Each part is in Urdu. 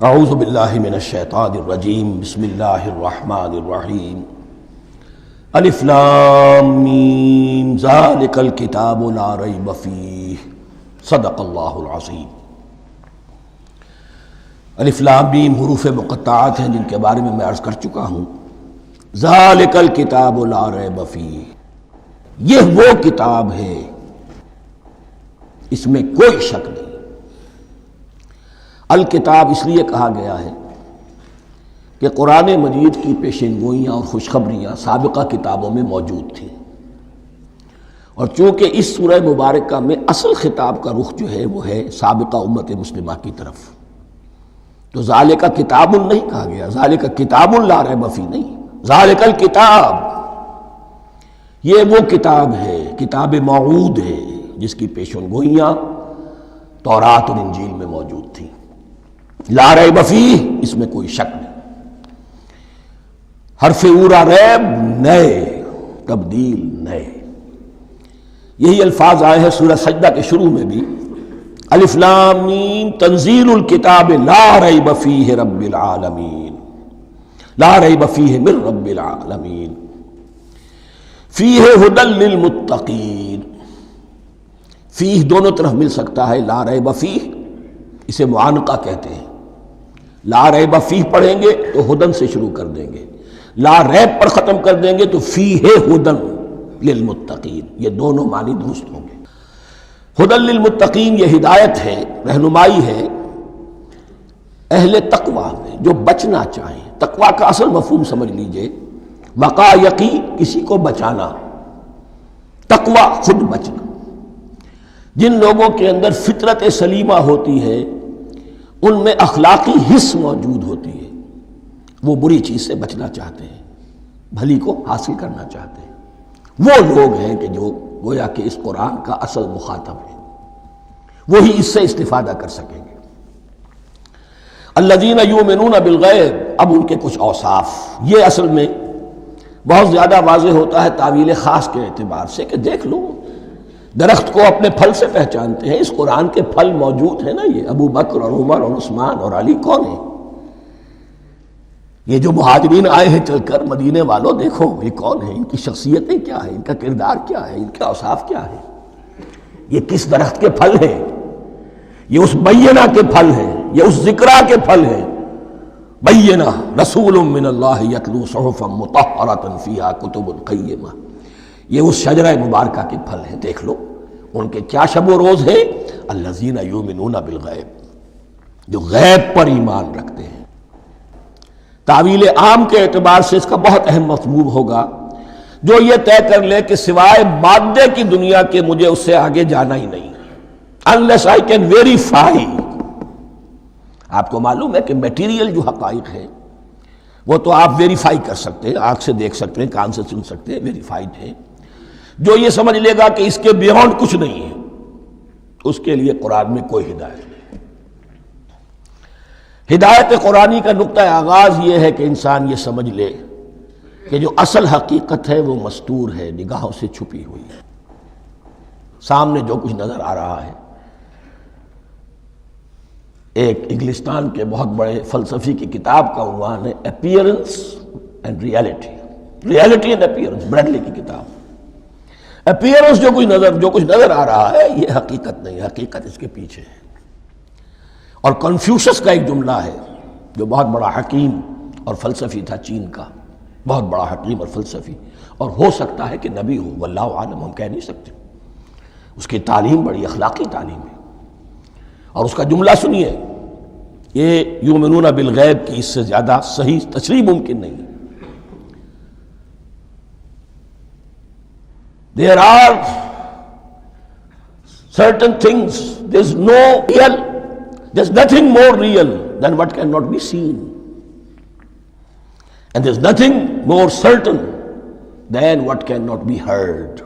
اعوذ باللہ من الشیطان الرجیم بسم اللہ الرحمن الرحیم الف لام میم ذالک الکتاب لا ریب فیہ صدق اللہ العظیم۔ الف لام میم حروف مقطعات ہیں جن کے بارے میں عرض کر چکا ہوں۔ ذالک الکتاب لا ریب فیہ، یہ وہ کتاب ہے اس میں کوئی شک نہیں۔ الکتاب اس لیے کہا گیا ہے کہ قرآن مجید کی پیشین گوئیاں اور خوشخبریاں سابقہ کتابوں میں موجود تھیں، اور چونکہ اس سورہ مبارکہ میں اصل خطاب کا رخ جو ہے وہ ہے سابقہ امت مسلمہ کی طرف، تو ذالک کتاب نہیں کہا گیا، ذالک کتاب لا ریب فیہ نہیں، ذالک الکتاب یہ وہ کتاب ہے، کتاب موعود ہے جس کی پیشین گوئیاں تورات اور انجیل میں موجود تھیں۔ لا ریب فیہ، اس میں کوئی شک نہیں۔ حرف اورا ریب نئے، تبدیل نئے، یہی الفاظ آئے ہیں سورہ سجدہ کے شروع میں بھی، الف لام میم تنزیل الکتاب لا ریب فیہ رب العالمین، لا ریب فیہ من رب العالمین، فیہ ھدی للمتقین۔ فیہ دونوں طرف مل سکتا ہے، لا ریب فیہ اسے معانقہ کہتے ہیں۔ لا ریب فیہ پڑھیں گے تو ہدن سے شروع کر دیں گے، لا ریب پر ختم کر دیں گے تو فیہ ہدن للمتقین، یہ دونوں معنی درست ہوں گے۔ ہدن للمتقین یہ ہدایت ہے، رہنمائی ہے اہل تقویٰ میں جو بچنا چاہیں۔ تقویٰ کا اصل مفہوم سمجھ لیجئے، وقا یقی کسی کو بچانا، تقویٰ خود بچنا۔ جن لوگوں کے اندر فطرت سلیمہ ہوتی ہے ان میں اخلاقی حس موجود ہوتی ہے، وہ بری چیز سے بچنا چاہتے ہیں، بھلی کو حاصل کرنا چاہتے ہیں۔ وہ لوگ ہیں کہ جو گویا کہ اس قرآن کا اصل مخاطب ہے، وہی اس سے استفادہ کر سکیں گے۔ الذین یؤمنون بالغیب، اب ان کے کچھ اوصاف، یہ اصل میں بہت زیادہ واضح ہوتا ہے تعویل خاص کے اعتبار سے کہ دیکھ لو درخت کو اپنے پھل سے پہچانتے ہیں، اس قرآن کے پھل موجود ہیں نا، یہ ابو بکر اور عمر اور عثمان اور علی کون ہیں؟ یہ جو مہاجرین آئے ہیں چل کر، مدینے والوں دیکھو یہ کون ہیں، ان کی شخصیتیں کیا ہیں، ان کا کردار کیا ہے، ان کے اوصاف کیا ہے، یہ کس درخت کے پھل ہیں؟ یہ اس بینہ کے پھل ہیں، یہ اس ذکرہ کے پھل ہیں۔ بینہ رسول من اللہ یتلو صحفا مطہرۃ فیہا کتب قیمہ، یہ اس شجرہ مبارکہ کے پھل ہیں۔ دیکھ لو ان کے کیا شب و روز ہے، الذین یؤمنون بالغیب، جو غیب پر ایمان رکھتے ہیں۔ تعویل عام کے اعتبار سے اس کا بہت اہم مفہوم ہوگا، جو یہ طے کر لے کہ سوائے مادے کی دنیا کے مجھے اس سے آگے جانا ہی نہیں، unless I can verify۔ آپ کو معلوم ہے کہ میٹیریل جو حقائق ہے وہ تو آپ ویریفائی کر سکتے ہیں، آنکھ سے دیکھ سکتے ہیں، کان سے سن سکتے ہیں، ویریفائڈ ہے۔ جو یہ سمجھ لے گا کہ اس کے بیونڈ کچھ نہیں ہے، اس کے لیے قرآن میں کوئی ہدایت نہیں۔ ہدایت قرآنی کا نقطہ آغاز یہ ہے کہ انسان یہ سمجھ لے کہ جو اصل حقیقت ہے وہ مستور ہے، نگاہوں سے چھپی ہوئی ہے۔ سامنے جو کچھ نظر آ رہا ہے، ایک انگلستان کے بہت بڑے فلسفی کی کتاب کا عنوان ہے appearance and reality, reality and appearance, Bradley کی کتاب۔ اپیئرنس جو کچھ نظر آ رہا ہے یہ حقیقت نہیں، حقیقت اس کے پیچھے ہے۔ اور کنفیوشس کا ایک جملہ ہے جو بہت بڑا حکیم اور فلسفی تھا، چین کا بہت بڑا حکیم اور فلسفی، اور ہو سکتا ہے کہ نبی ہو، واللہ عالم، ہم کہہ نہیں سکتے۔ اس کی تعلیم بڑی اخلاقی تعلیم ہے، اور اس کا جملہ سنیے، یہ یؤمنون بالغیب کی اس سے زیادہ صحیح تشریح ممکن نہیں۔ There are certain things, there's nothing more real than what cannot be seen, and there's nothing more certain than what cannot be heard۔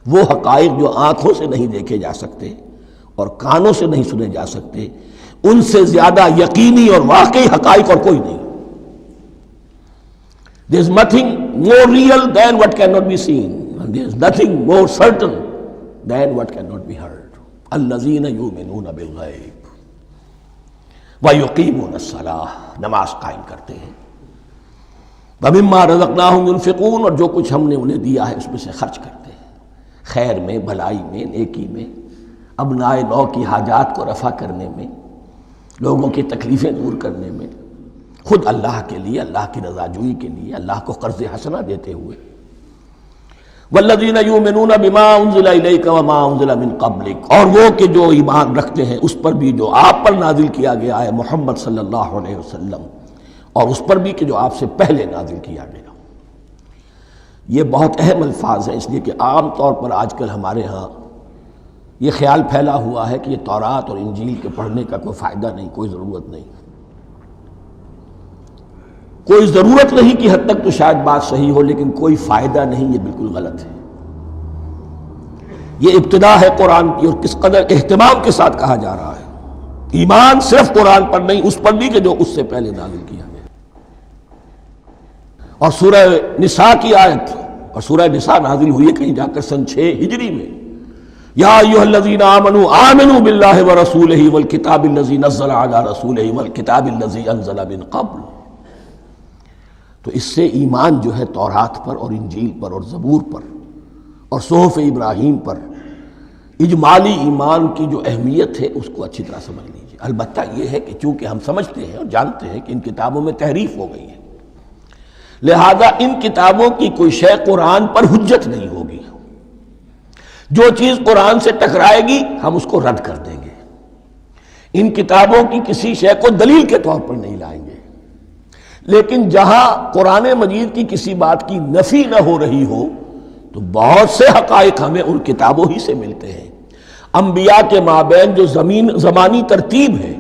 وہ حقائق جو آنکھوں سے نہیں دیکھے جا سکتے اور کانوں سے نہیں سنے جا سکتے، ان سے زیادہ یقینی اور واقعی حقائق اور کوئی نہیں۔ There's nothing more real than what cannot be seen, and there's nothing more certain than what cannot be heard۔ الذین یؤمنون بالغیب، وَيُقِيمُونَ الصَّلَاةَ، نماز قائم کرتے ہیں، وَمِمَّا رَزَقْنَاهُمْ يُنْفِقُونَ، اور جو کچھ ہم نے انہیں دیا ہے اس میں سے خرچ کرتے ہیں، خیر میں، بھلائی میں، نیکی میں، ابنائے نو کی حاجات کو رفع کرنے میں، لوگوں کی تکلیفیں دور کرنے میں، خود اللہ کے لیے، اللہ کی رضا جوئی کے لیے، اللہ کو قرض حسنہ دیتے ہوئے۔ والذین یؤمنون بما انزل الیک وما انزل من قبلک، اور وہ کہ جو ایمان رکھتے ہیں اس پر بھی جو آپ پر نازل کیا گیا ہے محمد صلی اللہ علیہ وسلم، اور اس پر بھی کہ جو آپ سے پہلے نازل کیا گیا۔ یہ بہت اہم الفاظ ہیں، اس لیے کہ عام طور پر آج کل ہمارے ہاں یہ خیال پھیلا ہوا ہے کہ یہ تورات اور انجیل کے پڑھنے کا کوئی فائدہ نہیں، کوئی ضرورت نہیں۔ کوئی ضرورت نہیں کی حد تک تو شاید بات صحیح ہو، لیکن کوئی فائدہ نہیں، یہ بالکل غلط ہے۔ یہ ابتدا ہے قرآن کی، اور کس قدر اہتمام کے ساتھ کہا جا رہا ہے۔ ایمان صرف قرآن پر نہیں، اس پر بھی کہ جو اس سے پہلے نازل کیا گیا۔ اور سورہ نساء کی آیت، اور سورہ نساء نازل ہوئی ہے کہیں جا کر سن 6 ہجری میں، یا ایھا الذین آمنوا آمنوا باللہ ورسولہ والکتاب الذی نزل علی رسولہ والکتاب الذی انزل من قبل۔ تو اس سے ایمان جو ہے تورات پر اور انجیل پر اور زبور پر اور صحف ابراہیم پر، اجمالی ایمان کی جو اہمیت ہے اس کو اچھی طرح سمجھ لیجیے۔ البتہ یہ ہے کہ چونکہ ہم سمجھتے ہیں اور جانتے ہیں کہ ان کتابوں میں تحریف ہو گئی ہے، لہذا ان کتابوں کی کوئی شے قرآن پر حجت نہیں ہوگی۔ جو چیز قرآن سے ٹکرائے گی ہم اس کو رد کر دیں گے، ان کتابوں کی کسی شے کو دلیل کے طور پر نہیں لائیں گے۔ لیکن جہاں قرآن مجید کی کسی بات کی نفی نہ ہو رہی ہو تو بہت سے حقائق ہمیں ان کتابوں ہی سے ملتے ہیں۔ انبیاء کے مابین جو زمانی ترتیب ہے،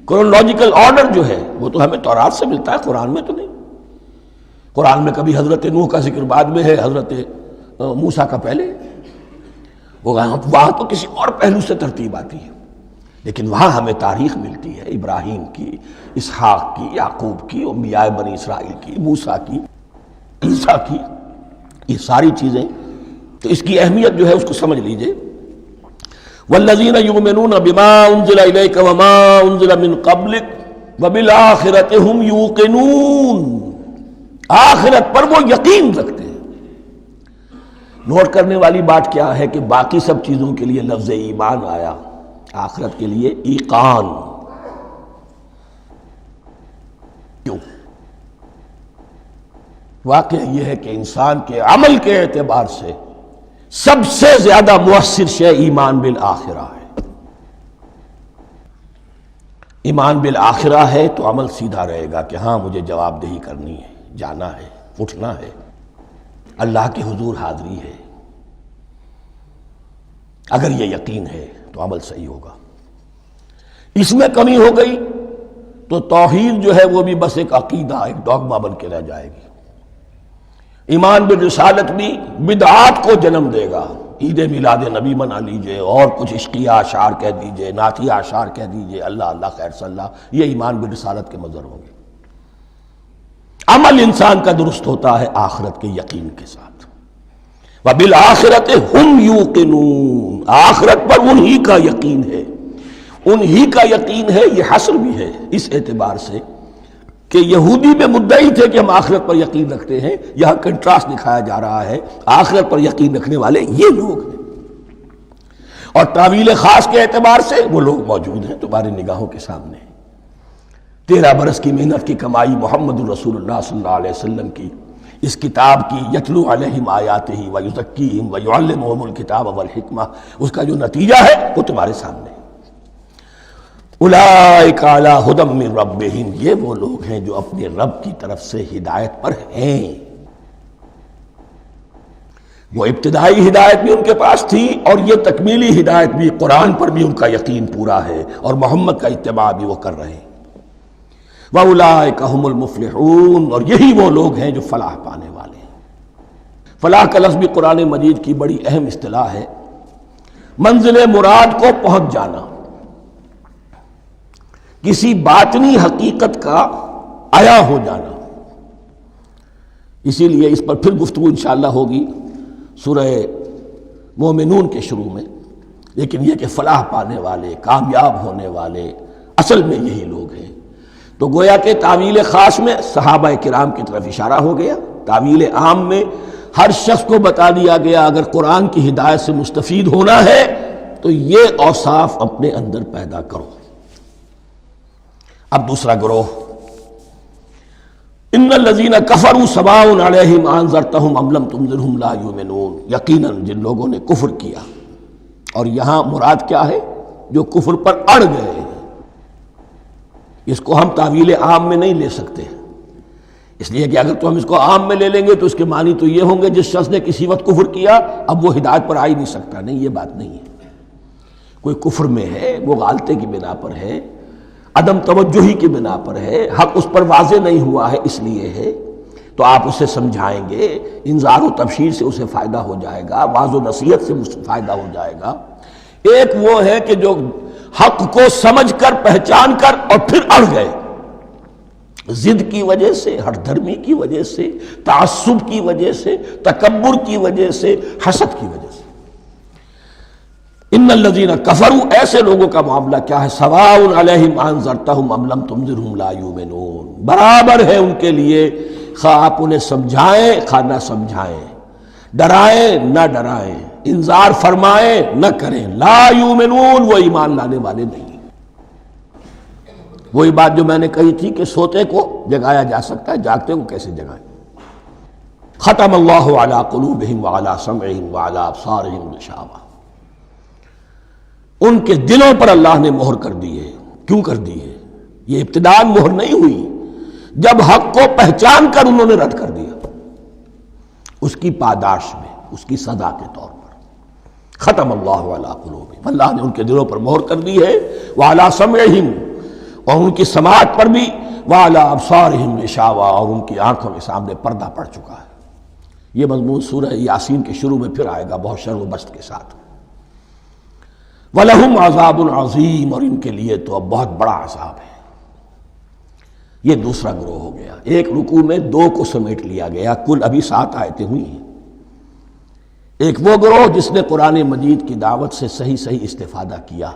کرونالوجیکل آرڈر جو ہے، وہ تو ہمیں تورات سے ملتا ہے، قرآن میں تو نہیں۔ قرآن میں کبھی حضرت نوح کا ذکر بعد میں ہے، حضرت موسیٰ کا پہلے، وہاں تو کسی اور پہلو سے ترتیب آتی ہے، لیکن وہاں ہمیں تاریخ ملتی ہے ابراہیم کی، اسحاق کی، یعقوب کی، انبیاء بنی اسرائیل کی، موسیٰ کی، عیسیٰ کی، یہ ساری چیزیں۔ تو اس کی اہمیت جو ہے اس کو سمجھ لیجئے۔ والذین یؤمنون بما انزل الیک وما انزل من قبلک وبالآخرۃ ھم یوقنون، آخرت پر وہ یقین رکھتے ہیں۔ نوٹ کرنے والی بات کیا ہے کہ باقی سب چیزوں کے لیے لفظ ایمان آیا، آخرت کے لیے ایقان کیوں؟ واقعہ یہ ہے کہ انسان کے عمل کے اعتبار سے سب سے زیادہ مؤثر شے ایمان بالآخرہ ہے۔ ایمان بالآخرہ ہے تو عمل سیدھا رہے گا کہ ہاں مجھے جواب دہی کرنی ہے، جانا ہے، اٹھنا ہے، اللہ کے حضور حاضری ہے۔ اگر یہ یقین ہے تو عمل صحیح ہوگا۔ اس میں کمی ہو گئی تو توحید جو ہے وہ بھی بس ایک عقیدہ، ایک ڈوگما بن کے رہ جائے گی۔ ایمان بالرسالت بھی بدعات کو جنم دے گا۔ عید میلاد نبی منا لیجئے، اور کچھ عشقیہ اشعار کہہ دیجئے، نعتیہ اشعار کہہ دیجئے، اللہ اللہ خیر صلی اللہ، یہ ایمان بالرسالت کے مظہر ہوں گے۔ عمل انسان کا درست ہوتا ہے آخرت کے یقین کے ساتھ۔ وَبِالْآخِرَةِ هُمْ يُوقِنُونَ، آخرت پر انہی کا یقین ہے، انہی کا یقین ہے۔ یہ حصر بھی ہے اس اعتبار سے کہ یہودی میں مدعی تھے کہ ہم آخرت پر یقین رکھتے ہیں، یہاں کنٹراسٹ دکھایا جا رہا ہے، آخرت پر یقین رکھنے والے یہ لوگ ہیں۔ اور تعویل خاص کے اعتبار سے وہ لوگ موجود ہیں تمہاری نگاہوں کے سامنے۔ 13 برس کی محنت کی کمائی محمد الرسول اللہ صلی اللہ علیہ وسلم کی، اس کتاب کی، یتلو علیہم آیاتہ ویزکیہم ویعلمہم الکتاب والحکمہ، اس کا جو نتیجہ ہے وہ تمہارے سامنے۔ اولئک علی ھدی من ربہم، یہ وہ لوگ ہیں جو اپنے رب کی طرف سے ہدایت پر ہیں۔ وہ ابتدائی ہدایت بھی ان کے پاس تھی، اور یہ تکمیلی ہدایت بھی، قرآن پر بھی ان کا یقین پورا ہے، اور محمد کا اتباع بھی وہ کر رہے ہیں۔ وَأُولَٰئِكَ هُمُ الْمُفْلِحُونَ، اور یہی وہ لوگ ہیں جو فلاح پانے والے ہیں۔ فلاح کا لفظ بھی قرآن مجید کی بڑی اہم اصطلاح ہے، منزل مراد کو پہنچ جانا، کسی باطنی حقیقت کا عیا ہو جانا۔ اسی لیے اس پر پھر گفتگو انشاءاللہ ہوگی سورہ مومنون کے شروع میں، لیکن یہ کہ فلاح پانے والے، کامیاب ہونے والے، اصل میں یہی لوگ ہیں۔ تو گویا کہ تعویل خاص میں صحابہ کرام کی طرف اشارہ ہو گیا، تعویل عام میں ہر شخص کو بتا دیا گیا اگر قرآن کی ہدایت سے مستفید ہونا ہے تو یہ اوصاف اپنے اندر پیدا کرو۔ اب دوسرا گروہ، ان الذین کفروا سواء علیہم انذرتہم ام لم تنذرہم لا یؤمنون، یقیناً جن لوگوں نے کفر کیا، اور یہاں مراد کیا ہے؟ جو کفر پر اڑ گئے ہیں۔ اس کو ہم تعویل عام میں نہیں لے سکتے، اس لیے کہ اگر تو ہم اس کو عام میں لے لیں گے تو اس کے معنی تو یہ ہوں گے جس شخص نے کسی وقت کفر کیا اب وہ ہدایت پر آ ہی نہیں سکتا۔ نہیں، یہ بات نہیں ہے۔ کوئی کفر میں ہے، وہ غالطے کی بنا پر ہے، عدم توجہی کی بنا پر ہے، حق اس پر واضح نہیں ہوا ہے اس لیے ہے، تو آپ اسے سمجھائیں گے، انذار و تبشیر سے اسے فائدہ ہو جائے گا، واعظ و نصیحت سے فائدہ ہو جائے گا۔ ایک وہ ہے کہ جو حق کو سمجھ کر پہچان کر اور پھر اڑ گئے، ضد کی وجہ سے، ہٹ دھرمی کی وجہ سے، تعصب کی وجہ سے، تکبر کی وجہ سے، حسد کی وجہ سے۔ ان الذین کفروا، ایسے لوگوں کا معاملہ کیا ہے؟ سواء علیہم انذرتہم ام لم تنذرہم لا یؤمنون، برابر ہے ان کے لیے خواہ آپ انہیں سمجھائیں خواہ نہ سمجھائیں، ڈرائیں نہ ڈرائیں، انذار فرمائیں نہ کریں، لا یؤمنون، وہ ایمان لانے والے نہیں۔ وہی بات جو میں نے کہی تھی کہ سوتے کو جگایا جا سکتا ہے، جاگتے کو کیسے جگائیں؟ ختم اللہ علی قلوبہم وعلی سمعہم وعلی ابصارہم غشاوہ، ان کے دلوں پر اللہ نے مہر کر دی ہے۔ کیوں کر دی ہے؟ یہ ابتداء مہر نہیں ہوئی، جب حق کو پہچان کر انہوں نے رد کر دیا، اس کی پاداش میں، اس کی سزا کے طور پر۔ ختم اللہ علی قلوبہم، اللہ نے ان کے دلوں پر مہر کر دی ہے، وعلی سمعہم، اور ان کی سماعت پر بھی، وعلی ابصارہم غشاوہ، اور ان کی آنکھوں کے سامنے پردہ پڑ چکا ہے۔ یہ مضمون سورہ یاسین کے شروع میں پھر آئے گا بہت شرح و بسط کے ساتھ۔ وَلَهُمْ عَذَابٌ عَظِيمٌ، اور ان کے لیے تو اب بہت بڑا عذاب ہے۔ یہ دوسرا گروہ ہو گیا، ایک رکوع میں دو کو سمیٹ لیا گیا، کل ابھی 7 آیتیں ہوئی ہیں۔ ایک وہ گروہ جس نے قرآن مجید کی دعوت سے صحیح استفادہ کیا،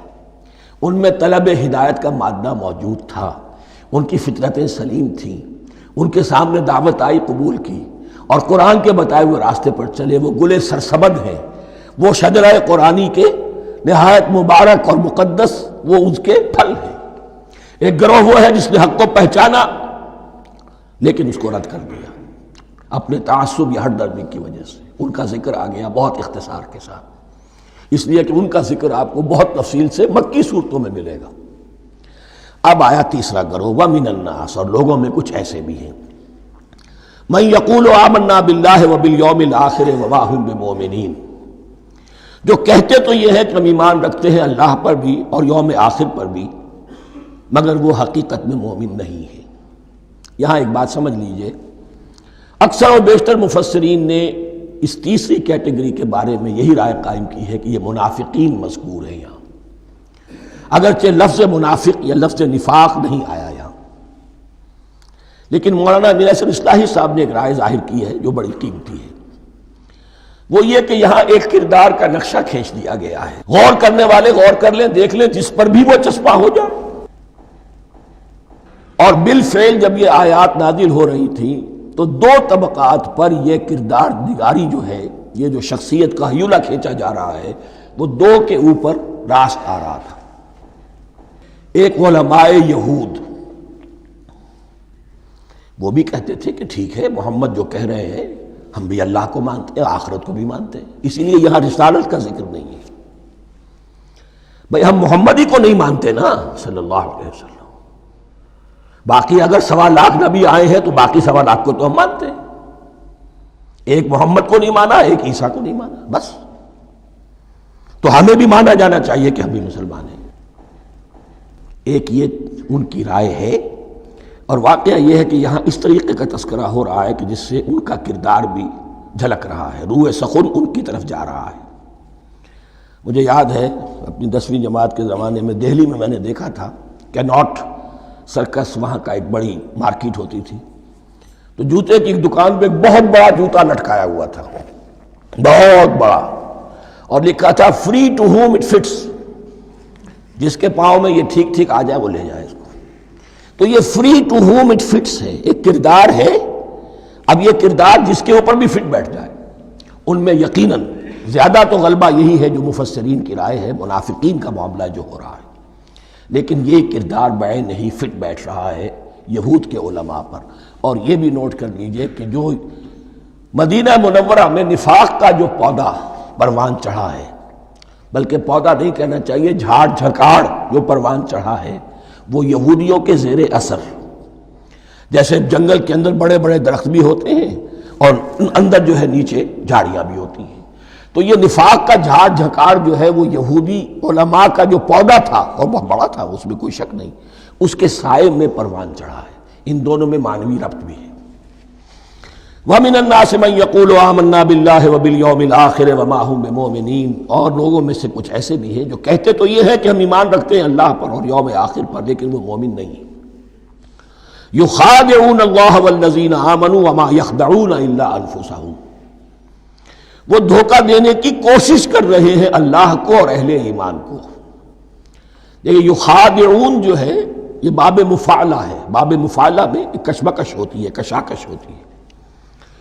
ان میں طلب ہدایت کا مادہ موجود تھا، ان کی فطرتیں سلیم تھیں، ان کے سامنے دعوت آئی، قبول کی، اور قرآن کے بتائے ہوئے راستے پر چلے۔ وہ گلے سرسبد ہیں، وہ شجرہ قرآنی کے نہایت مبارک اور مقدس، وہ اس کے پھل ہیں۔ ایک گروہ وہ ہے جس نے حق کو پہچانا لیکن اس کو رد کر دیا اپنے تعصب یا ہٹ درمی کی وجہ سے۔ ان کا ذکر آ گیا بہت اختصار کے ساتھ، اس لیے کہ ان کا ذکر آپ کو بہت تفصیل سے مکی صورتوں میں ملے گا۔ اب آیا تیسرا گروہ، وَمِنَ النَّاسِ، اور لوگوں میں کچھ ایسے بھی ہیں، مَن يَقُولُ آمَنَّا بِاللَّهِ وَبِالْيَوْمِ الْآخِرِ وَمَا هُم بِمُؤْمِنِينَ، جو کہتے تو یہ ہے کہ ہم ایمان رکھتے ہیں اللہ پر بھی اور یوم آخر پر بھی، مگر وہ حقیقت میں مومن نہیں ہے۔ یہاں ایک بات سمجھ لیجئے، اکثر اور بیشتر مفسرین نے اس تیسری کیٹیگری کے بارے میں یہی رائے قائم کی ہے کہ یہ منافقین مذکور ہیں یہاں، اگرچہ لفظ منافق یا لفظ نفاق نہیں آیا یہاں، لیکن مولانا امیر احسن اصلاحی صاحب نے ایک رائے ظاہر کی ہے جو بڑی قیمتی ہے۔ وہ یہ کہ یہاں ایک کردار کا نقشہ کھینچ دیا گیا ہے، غور کرنے والے غور کر لیں، دیکھ لیں، جس پر بھی وہ چسپاں ہو جائے۔ اور بالفعل جب یہ آیات نازل ہو رہی تھیں تو دو طبقات پر یہ کردار نگاری جو ہے، یہ جو شخصیت کا ہیولہ کھینچا جا رہا ہے، وہ دو کے اوپر راست آ رہا تھا۔ ایک علماء یہود، وہ بھی کہتے تھے کہ ٹھیک ہے محمد جو کہہ رہے ہیں ہم بھی اللہ کو مانتے ہیں، آخرت کو بھی مانتے ہیں، اسی لیے یہاں رسالت کا ذکر نہیں ہے۔ بھئی ہم محمد ہی کو نہیں مانتے نا صلی اللہ علیہ وسلم، باقی اگر 1.25 لاکھ نبی آئے ہیں تو باقی 1.25 لاکھ کو تو ہم مانتے ہیں، ایک محمد کو نہیں مانا، ایک عیسیٰ کو نہیں مانا، بس تو ہمیں بھی مانا جانا چاہیے کہ ہم بھی مسلمان ہیں۔ ایک یہ ان کی رائے ہے، اور واقعہ یہ ہے کہ یہاں اس طریقے کا تذکرہ ہو رہا ہے کہ جس سے ان کا کردار بھی جھلک رہا ہے، روح سخن ان کی طرف جا رہا ہے۔ مجھے یاد ہے اپنی 10ویں جماعت کے زمانے میں دہلی میں نے دیکھا تھا کہ ناٹ سرکس، وہاں کا ایک بڑی مارکیٹ ہوتی تھی، تو جوتے کی ایک دکان پہ ایک بہت بڑا جوتا لٹکایا ہوا تھا، بہت بڑا، اور لکھا تھا free to whom it fits, جس کے پاؤں میں یہ ٹھیک ٹھیک آ جائے وہ لے جائے۔ تو یہ free to whom it fits ہے، ایک کردار ہے. اب یہ کردار جس کے اوپر بھی فٹ بیٹھ جائے، ان میں یقیناً زیادہ تو غلبہ یہی ہے جو مفسرین کی رائے ہے، منافقین کا معاملہ جو ہو رہا ہے. لیکن یہ کردار بعین نہیں فٹ بیٹھ رہا ہے یہود کے علماء پر. اور یہ بھی نوٹ کر لیجئے کہ جو مدینہ منورہ میں نفاق کا جو پودا پروان چڑھا ہے، بلکہ پودا نہیں کہنا چاہیے، جھاڑ جھکاڑ جو پروان چڑھا ہے، وہ یہودیوں کے زیر اثر. جیسے جنگل کے اندر بڑے بڑے درخت بھی ہوتے ہیں اور اندر جو ہے نیچے جھاڑیاں بھی ہوتی ہیں، تو یہ نفاق کا جھاڑ جھکاڑ جو ہے وہ یہودی علماء کا جو پودا تھا اور بہت بڑا تھا، اس میں کوئی شک نہیں، اس کے سائے میں پروان چڑھا ہے. ان دونوں میں معنوی ربط بھی ہے. وَمِنَ النَّاسِ مَن يَقُولُ آمَنَّا بِاللَّهِ وَبِالْيَوْمِ الْآخِرِ وَمَا هُم بِمُؤْمِنِينَ. اور لوگوں میں سے کچھ ایسے بھی ہیں جو کہتے تو یہ ہے کہ ہم ایمان رکھتے ہیں اللہ پر اور یوم آخر پر، لیکن وہ مومن نہیں ہیں. يُخَادِعُونَ اللَّهَ وَالَّذِينَ آمَنُوا وَمَا يَخْدَعُونَ إِلَّا أَنفُسَهُمْ. وہ دھوکہ دینے کی کوشش کر رہے ہیں اللہ کو اور اہل ایمان کو. دیکھیں یخادعون جو ہے یہ باب مفعلہ ہے، باب مفعلہ میں کشمکش ہوتی ہے، کشاکش ہوتی ہے،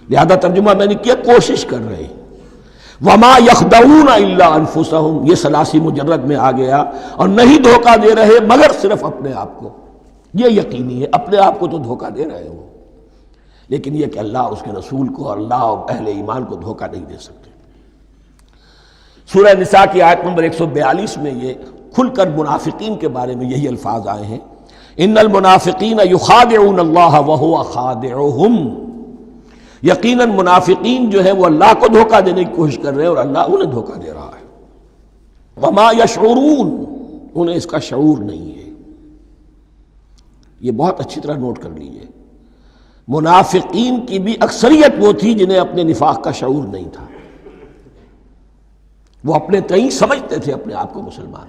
لہذا ترجمہ میں نے کیا کوشش کر رہے ہیں. وما یخدعون الا انفسهم، یہ ثلاثی مجرد میں آ گیا، اور نہیں دھوکہ دے رہے مگر صرف اپنے آپ کو. یہ یقینی ہے اپنے آپ کو تو دھوکہ دے رہے ہو، لیکن یہ کہ اللہ اور اس کے رسول کو اور اللہ اور اہل ایمان کو دھوکہ نہیں دے سکتے. سورہ نساء کی آیت نمبر 142 میں یہ کھل کر منافقین کے بارے میں یہی الفاظ آئے ہیں، ان المنافقین یخادعون اللہ وہو خادعہم. یقیناً منافقین جو ہے وہ اللہ کو دھوکہ دینے کی کوشش کر رہے ہیں اور اللہ انہیں دھوکہ دے رہا ہے. وما یشعرون، انہیں اس کا شعور نہیں ہے. یہ بہت اچھی طرح نوٹ کر لیجیے، منافقین کی بھی اکثریت وہ تھی جنہیں اپنے نفاق کا شعور نہیں تھا. وہ اپنے تئیں سمجھتے تھے اپنے آپ کو مسلمان.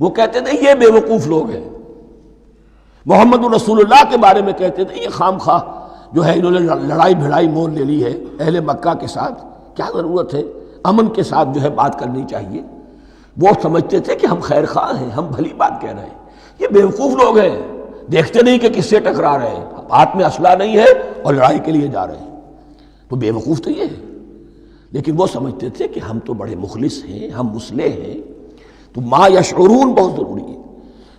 وہ کہتے تھے یہ بے وقوف لوگ ہیں. محمد رسول اللہ کے بارے میں کہتے تھے یہ خام خواہ جو ہے انہوں نے لڑائی بھڑائی مول لے لی ہے اہل مکہ کے ساتھ، کیا ضرورت ہے، امن کے ساتھ جو ہے بات کرنی چاہیے. وہ سمجھتے تھے کہ ہم خیر خواہ ہیں، ہم بھلی بات کہہ رہے ہیں. یہ بے وقوف لوگ ہیں، دیکھتے نہیں کہ کس سے ٹکرا رہے ہیں، ہاتھ میں اسلحہ نہیں ہے اور لڑائی کے لیے جا رہے ہیں. تو بے وقوف تو یہ ہے، لیکن وہ سمجھتے تھے کہ ہم تو بڑے مخلص ہیں، ہم مصلح ہیں. تو ما یشعرون بہت ضروری ہے.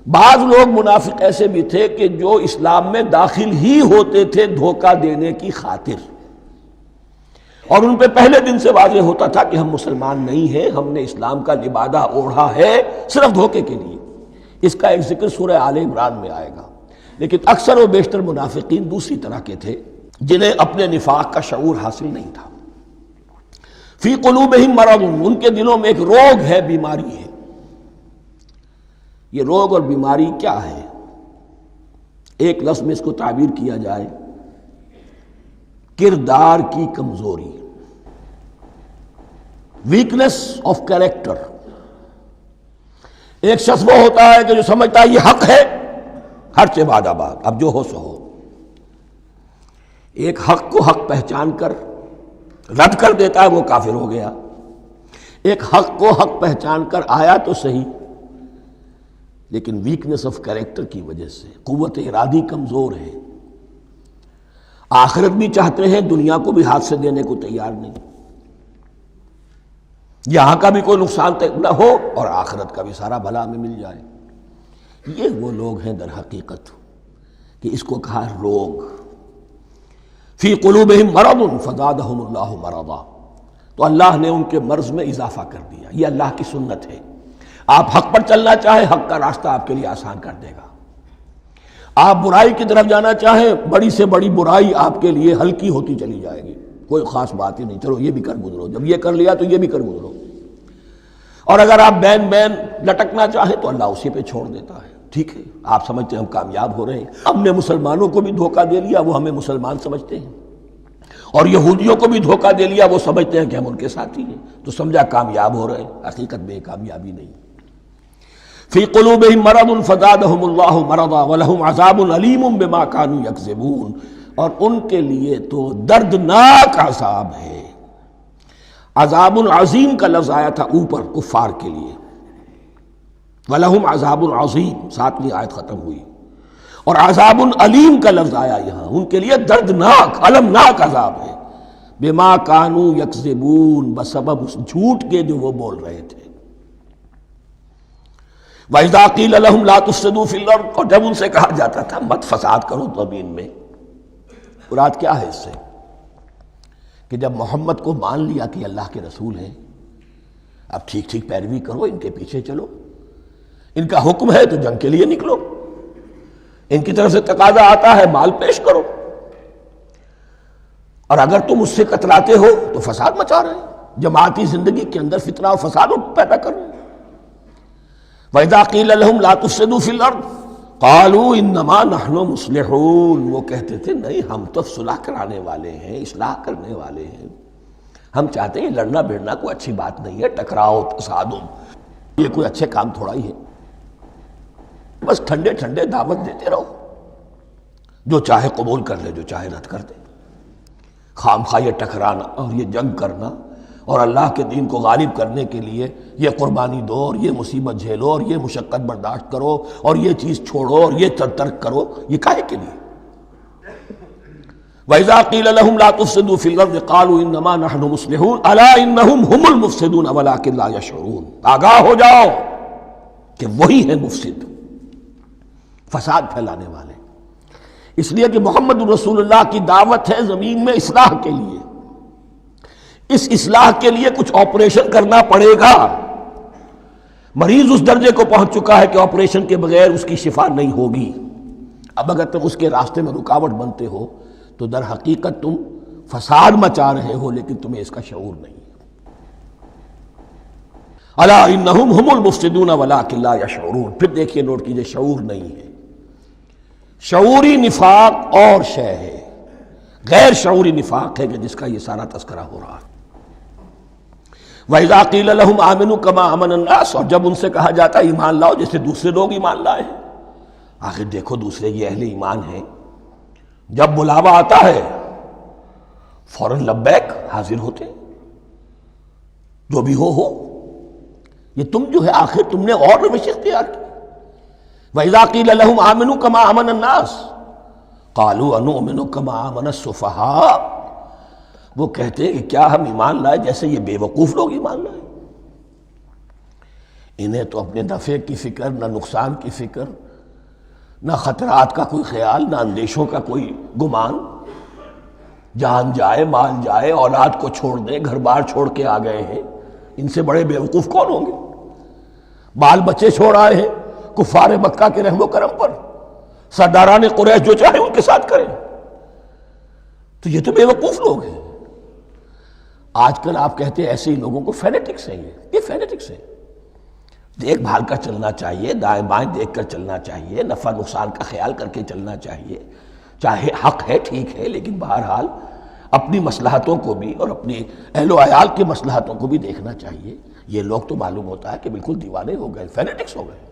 بعض لوگ منافق ایسے بھی تھے کہ جو اسلام میں داخل ہی ہوتے تھے دھوکہ دینے کی خاطر، اور ان پہ پہلے دن سے واضح ہوتا تھا کہ ہم مسلمان نہیں ہیں، ہم نے اسلام کا لبادہ اوڑھا ہے صرف دھوکے کے لیے. اس کا ایک ذکر سورہ آل عمران میں آئے گا. لیکن اکثر و بیشتر منافقین دوسری طرح کے تھے جنہیں اپنے نفاق کا شعور حاصل نہیں تھا. فی قلوبہم مرض، ان کے دلوں میں ایک روگ ہے، بیماری ہے. یہ روگ اور بیماری کیا ہے؟ ایک لفظ میں اس کو تعبیر کیا جائے، کردار کی کمزوری، ویکنس آف کیریکٹر. ایک شخص وہ ہوتا ہے کہ جو سمجھتا ہے یہ حق ہے، ہر سے بعد آباد، اب جو ہو سو ہو. ایک حق کو حق پہچان کر رد کر دیتا ہے، وہ کافر ہو گیا. ایک حق کو حق پہچان کر آیا تو صحیح، لیکن ویکنس آف کیریکٹر کی وجہ سے قوت ارادی کمزور ہے. آخرت بھی چاہتے ہیں، دنیا کو بھی ہاتھ سے دینے کو تیار نہیں. یہاں کا بھی کوئی نقصان نہ ہو اور آخرت کا بھی سارا بھلا ہمیں مل جائے. یہ وہ لوگ ہیں در حقیقت کہ اس کو کہا روگ. فی قلوبہم مرض فزادہم اللہ مرضا، تو اللہ نے ان کے مرض میں اضافہ کر دیا. یہ اللہ کی سنت ہے. آپ حق پر چلنا چاہیں، حق کا راستہ آپ کے لیے آسان کر دے گا. آپ برائی کی طرف جانا چاہیں، بڑی سے بڑی برائی آپ کے لیے ہلکی ہوتی چلی جائے گی. کوئی خاص بات ہی نہیں، چلو یہ بھی کر گزرو، جب یہ کر لیا تو یہ بھی کر گزرو. اور اگر آپ بین بین لٹکنا چاہیں تو اللہ اسی پہ چھوڑ دیتا ہے. ٹھیک ہے، آپ سمجھتے ہیں ہم کامیاب ہو رہے ہیں، ہم نے مسلمانوں کو بھی دھوکہ دے لیا، وہ ہمیں مسلمان سمجھتے ہیں، اور یہودیوں کو بھی دھوکہ دے لیا، وہ سمجھتے ہیں کہ ہم ان کے ساتھی ہیں، تو سمجھا کامیاب ہو رہے ہیں. حقیقت میں کامیابی نہیں. فی قلوبہم مرض فزادہم اللہ مرضا ولہم عذاب علیم بما کانوا یکذبون، اور ان کے لیے تو دردناک عذاب ہے. عذاب عظیم کا لفظ آیا تھا اوپر کفار کے لیے، وَلَهُمْ عَذَابٌ عَظِيمٌ، 7ویں آیت ختم ہوئی. اور عذاب علیم کا لفظ آیا یہاں، ان کے لیے دردناک المناک عذاب ہے، بما کانوا یکذبون، بسبب اس جھوٹ کے جو وہ بول رہے تھے۔ وَإِذَا قِيلَ لَهُمْ لَا تُفْسِدُوا فِي الْأَرْضِ، اور جب ان سے کہا جاتا تھا مت فساد کرو زمین میں۔ مراد کیا ہے اس سے؟ کہ جب محمد کو مان لیا کہ اللہ کے رسول ہیں، اب ٹھیک ٹھیک پیروی کرو، ان کے پیچھے چلو، ان کا حکم ہے تو جنگ کے لیے نکلو، ان کی طرف سے تقاضا آتا ہے مال پیش کرو، اور اگر تم اس سے کتراتے ہو تو فساد مچا رہے ہیں، جماعتی زندگی کے اندر فتنہ اور فساد پیدا کر رہے ہیں۔ وَإِذَا قِيلَ لَهُمْ لَا تُفْسِدُوا فِي الْأَرْضِ قَالُوا إِنَّمَا نَحْنُ مُصْلِحُونَ، وہ کہتے تھے نہیں ہم تو صلح کرانے والے ہیں، اصلاح کرنے والے ہیں، ہم چاہتے ہیں لڑنا بھیڑنا کوئی اچھی بات نہیں ہے، ٹکراؤ تصادم یہ کوئی اچھے کام تھوڑا ہی ہے، بس ٹھنڈے ٹھنڈے دعوت دیتے رہو، جو چاہے قبول کر لے جو چاہے رد کر دے، خام خواہ یہ ٹکرانا اور یہ جنگ کرنا اور اللہ کے دین کو غالب کرنے کے لیے یہ قربانی دو اور یہ مصیبت جھیلو اور یہ مشقت برداشت کرو اور یہ چیز چھوڑو اور یہ ترک کرو، یہ کاہے کے لیے؟ وَإِذَا قِيلَ لَهُمْ لَا تُفْسِدُوا فِي الْأَرْضِ قَالُوا إِنَّمَا نَحْنُ مُصْلِحُونَ أَلَا إِنَّهُمْ هُمُ الْمُفْسِدُونَ وَلَٰكِن لَا يَشْعُرُونَ، آگاہ ہو جاؤ کہ وہی ہے مفسد، فساد پھیلانے والے، اس لیے کہ محمد رسول اللہ کی دعوت ہے زمین میں اصلاح کے لیے، اس اصلاح کے لیے کچھ آپریشن کرنا پڑے گا، مریض اس درجے کو پہنچ چکا ہے کہ آپریشن کے بغیر اس کی شفا نہیں ہوگی، اب اگر تم اس کے راستے میں رکاوٹ بنتے ہو تو در حقیقت تم فساد مچا رہے ہو لیکن تمہیں اس کا شعور نہیں ہے۔ الا انہم ہم المفسدون ولکن لا یشعرون، پھر دیکھیے نوٹ کیجئے شعور نہیں ہے، شعوری نفاق اور شے ہے، غیر شعوری نفاق ہے کہ جس کا یہ سارا تذکرہ ہو رہا ہے۔ وَإِذَا قِيلَ لَهُمْ آمِنُوا كَمَا آمَنَ النَّاسُ، اور جب ان سے کہا جاتا ہے ایمان لاؤ جیسے دوسرے لوگ ایمان لائے ہیں، آخر دیکھو دوسرے یہ اہل ایمان ہیں، جب بلاوا آتا ہے فوراً لبیک حاضر ہوتے ہیں، جو بھی ہو، یہ تم جو ہے آخر تم نے اور روش اختیار کی۔ وَإِذَا قِيلَ لَهُمْ آمِنُوا كَمَا آمَنَ النَّاسُ قَالُوا أَنُؤْمِنُ كَمَا آمَنَ السُّفَهَاءُ، وہ کہتے ہیں کہ کیا ہم ایمان لائے جیسے یہ بے وقوف لوگ ایمان لائے، انہیں تو اپنے نفع کی فکر، نہ نقصان کی فکر، نہ خطرات کا کوئی خیال، نہ اندیشوں کا کوئی گمان، جان جائے مال جائے، اولاد کو چھوڑ دیں، گھر بار چھوڑ کے آ گئے ہیں، ان سے بڑے بے وقوف کون ہوں گے؟ بال بچے چھوڑ آئے ہیں کفار مکہ کے رحم و کرم پر، سرداران قریش جو چاہے ان کے ساتھ کریں، تو یہ تو بے وقوف لوگ ہیں۔ آج کل آپ کہتے ہیں ایسے ہی لوگوں کو فینیٹکس ہیں، یہ فینیٹکس ہیں، دیکھ بھال کر چلنا چاہیے، دائیں بائیں دیکھ کر چلنا چاہیے، نفع نقصان کا خیال کر کے چلنا چاہیے، چاہے حق ہے ٹھیک ہے، لیکن بہرحال اپنی مصلحتوں کو بھی اور اپنی اہل و عیال کی مصلحتوں کو بھی دیکھنا چاہیے۔ یہ لوگ تو معلوم ہوتا ہے کہ بالکل دیوانے ہو گئے، فینیٹکس ہو گئے۔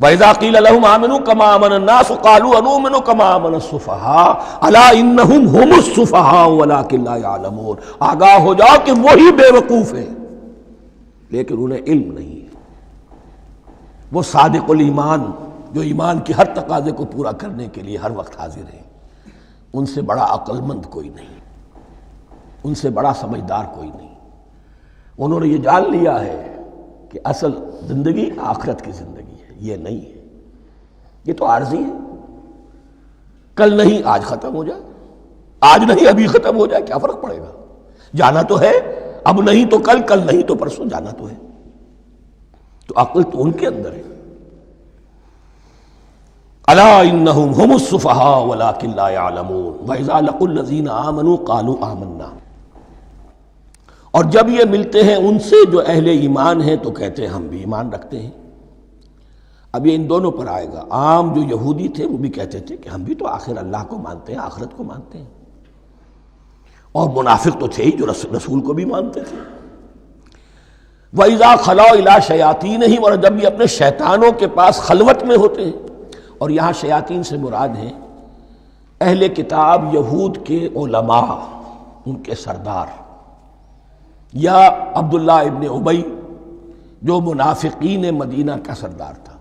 وَإِذَا قِيلَ لَهُمْ آمِنُوا كَمَا آمَنَ النَّاسُ قَالُوا أَنُؤْمِنُ كَمَا آمَنَ السُّفَهَاءُ أَلَا إِنَّهُمْ هُمُ السُّفَهَاءُ وَلَٰكِن لَا يَعْلَمُونَ، آگاہ ہو جاؤ کہ وہی بے وقوف ہیں لیکن انہیں علم نہیں ہے، وہ صادق الایمان جو ایمان کی ہر تقاضے کو پورا کرنے کے لیے ہر وقت حاضر ہیں، ان سے بڑا عقل مند کوئی نہیں، ان سے بڑا سمجھدار کوئی نہیں، انہوں نے یہ جان لیا ہے کہ اصل زندگی آخرت کی زندگی ہے، یہ نہیں ہے، یہ تو عارضی ہے، کل نہیں آج ختم ہو جائے، آج نہیں ابھی ختم ہو جائے، کیا فرق پڑے گا، جانا تو ہے، اب نہیں تو کل، کل نہیں تو پرسوں، جانا تو ہے، تو عقل تو ان کے اندر ہے۔ الا انہم ہم السفہاء ولکن لا یعلمون واذا لقوا الذین آمنوا قالوا آمنا، اور جب یہ ملتے ہیں ان سے جو اہل ایمان ہیں تو کہتے ہیں ہم بھی ایمان رکھتے ہیں۔ اب یہ ان دونوں پر آئے گا، عام جو یہودی تھے وہ بھی کہتے تھے کہ ہم بھی تو آخر اللہ کو مانتے ہیں، آخرت کو مانتے ہیں، اور منافق تو تھے ہی جو رسول کو بھی مانتے تھے۔ وَإِذَا خَلَوْا إِلَىٰ شَيَاطِینِهِمْ، اور جب یہ اپنے شیطانوں کے پاس خلوت میں ہوتے ہیں، اور یہاں شیاطین سے مراد ہیں اہل کتاب یہود کے علماء، ان کے سردار، یا عبداللہ ابن ابی جو منافقین مدینہ کا سردار تھا۔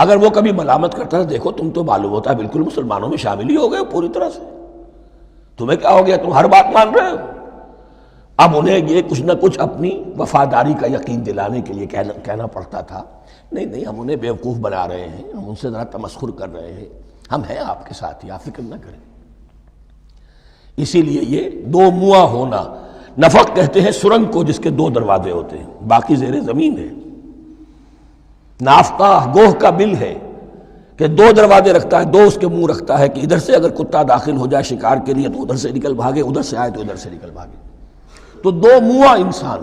اگر وہ کبھی ملامت کرتا ہے دیکھو تم تو معلوم ہوتا ہے بالکل مسلمانوں میں شامل ہی ہو گئے پوری طرح سے، تمہیں کیا ہو گیا، تم ہر بات مان رہے ہو۔ اب انہیں یہ کچھ نہ کچھ اپنی وفاداری کا یقین دلانے کے لیے کہنا پڑتا تھا، نہیں ہم انہیں بیوقوف بنا رہے ہیں، ہم ان سے ذرا تمسخر کر رہے ہیں، ہم ہیں آپ کے ساتھ ہی، آپ فکر نہ کریں۔ اسی لیے یہ دو منہ ہونا، نفق کہتے ہیں سرنگ کو جس کے دو دروازے ہوتے ہیں، باقی زیر زمین ہے۔ نافقہ گوہ کا بل ہے کہ دو دروازے رکھتا ہے، دو اس کے منہ رکھتا ہے کہ ادھر سے اگر کتا داخل ہو جائے شکار کے لیے تو ادھر سے نکل بھاگے، ادھر سے آئے تو ادھر سے نکل بھاگے۔ تو دو منہ انسان،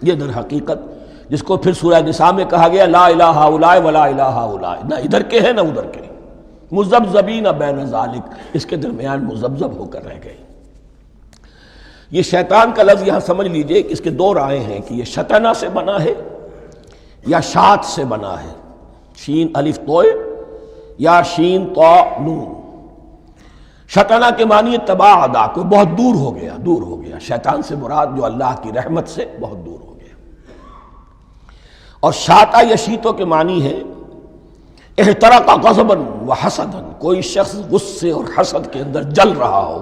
یہ در حقیقت جس کو پھر سورہ نساء میں کہا گیا لا الہ الا ولا الہ الا، نہ ادھر کے ہیں نہ ادھر کے، مذبذبین بین ذالک، اس کے درمیان مذبذب ہو کر رہ گئے۔ یہ شیطان کا لفظ یہاں سمجھ لیجئے کہ اس کے دو رائے ہیں کہ یہ شطنہ سے بنا ہے یا شات سے بنا ہے، شین الف توئے یا شین تو نون۔ شطنہ کے معنی تباعدا، کوئی بہت دور ہو گیا، شیطان سے مراد جو اللہ کی رحمت سے بہت دور ہو گیا۔ اور شاتا یشیتو کے معنی ہے احترق غضبا وحسدا، کوئی شخص غصے اور حسد کے اندر جل رہا ہو،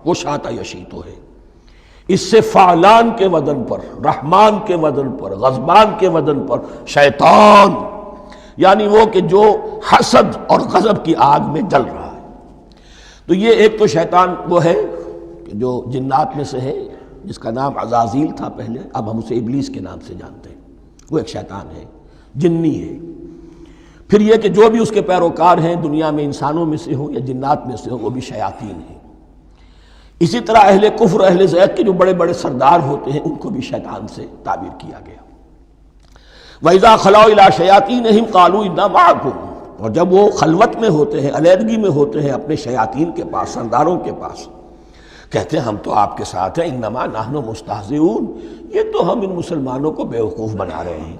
وہ شاتا یشیتو ہے۔ اس سے فعلان کے وزن پر، رحمان کے وزن پر، غضبان کے وزن پر شیطان، یعنی وہ کہ جو حسد اور غضب کی آگ میں جل رہا ہے۔ تو یہ ایک تو شیطان وہ ہے کہ جو جنات میں سے ہے، جس کا نام عزازیل تھا پہلے، اب ہم اسے ابلیس کے نام سے جانتے ہیں، وہ ایک شیطان ہے، جنی ہے۔ پھر یہ کہ جو بھی اس کے پیروکار ہیں دنیا میں، انسانوں میں سے ہوں یا جنات میں سے ہوں، وہ بھی شیاطین ہیں۔ اسی طرح اہل کفر، اہل زیغ کے جو بڑے بڑے سردار ہوتے ہیں ان کو بھی شیطان سے تعبیر کیا گیا۔ وَإِذَا خَلَوْا إِلَىٰ شَيَاطِينِهِمْ قَالُوا إِنَّا مَعَكُمْ، اور جب وہ خلوت میں ہوتے ہیں، علیحدگی میں ہوتے ہیں اپنے شیاطین کے پاس، سرداروں کے پاس، کہتے ہیں ہم تو آپ کے ساتھ ہیں، انما نحن مستہزئون، یہ تو ہم ان مسلمانوں کو بیوقوف بنا رہے ہیں،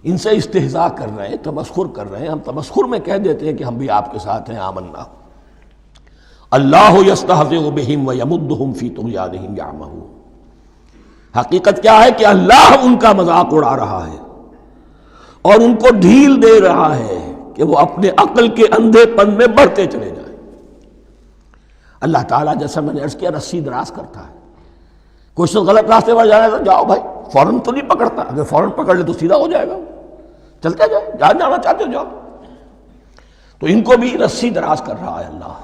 ان سے استہزاء کر رہے ہیں، تمسخر کر رہے ہیں۔ ہم تمسخر میں کہہ دیتے ہیں کہ ہم بھی آپ کے ساتھ ہیں، آمنا۔ اللہ یستہزئ بہم ویمدہم فی طغیانہم یعمہون، حقیقت کیا ہے کہ اللہ ان کا مذاق اڑا رہا ہے اور ان کو ڈھیل دے رہا ہے کہ وہ اپنے عقل کے اندھے پن میں بڑھتے چلے جائیں۔ اللہ تعالیٰ جیسا میں نے عرض کیا رسی دراز کرتا ہے، کوئی شخص غلط راستے پر جانا ہے تو جاؤ بھائی، فوراً تو نہیں پکڑتا، اگر فوراً پکڑ لے تو سیدھا ہو جائے گا، چلتے جائے، جہاں جانا چاہتے ہو جاؤ۔ تو ان کو بھی رسی دراز کر رہا ہے اللہ،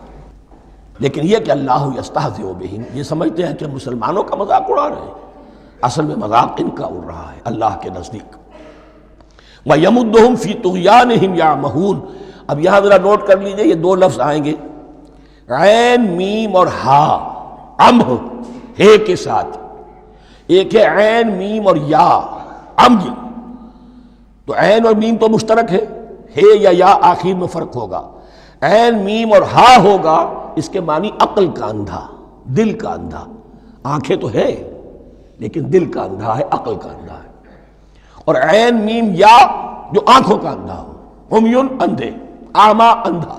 لیکن یہ کہ اللہ یستہزئ بہم، یہ سمجھتے ہیں کہ مسلمانوں کا مذاق اڑا رہے ہیں، اصل میں مذاق ان کا اڑ رہا ہے اللہ کے نزدیک۔ وَيَمُدُّهُمْ فِي طُغْيَانِهِمْ يَعْمَهُونَ، اب یہاں ذرا نوٹ کر لیجئے، یہ دو لفظ آئیں گے، عین میم اور ہا، امہ ہے کے ساتھ، ایک ہے عین میم اور یا امج، تو عین اور میم تو مشترک ہے یا آخر میں فرق ہوگا، عین میم اور ہا ہوگا، اس کے معنی عقل کا اندھا، دل کا اندھا، آنکھیں تو ہے لیکن دل کا اندھا ہے، عقل کا اندھا ہے۔ اور عین میم یا جو آنکھوں کا اندھا ہو، عمیٌ اندھے، اعمیٰ اندھا۔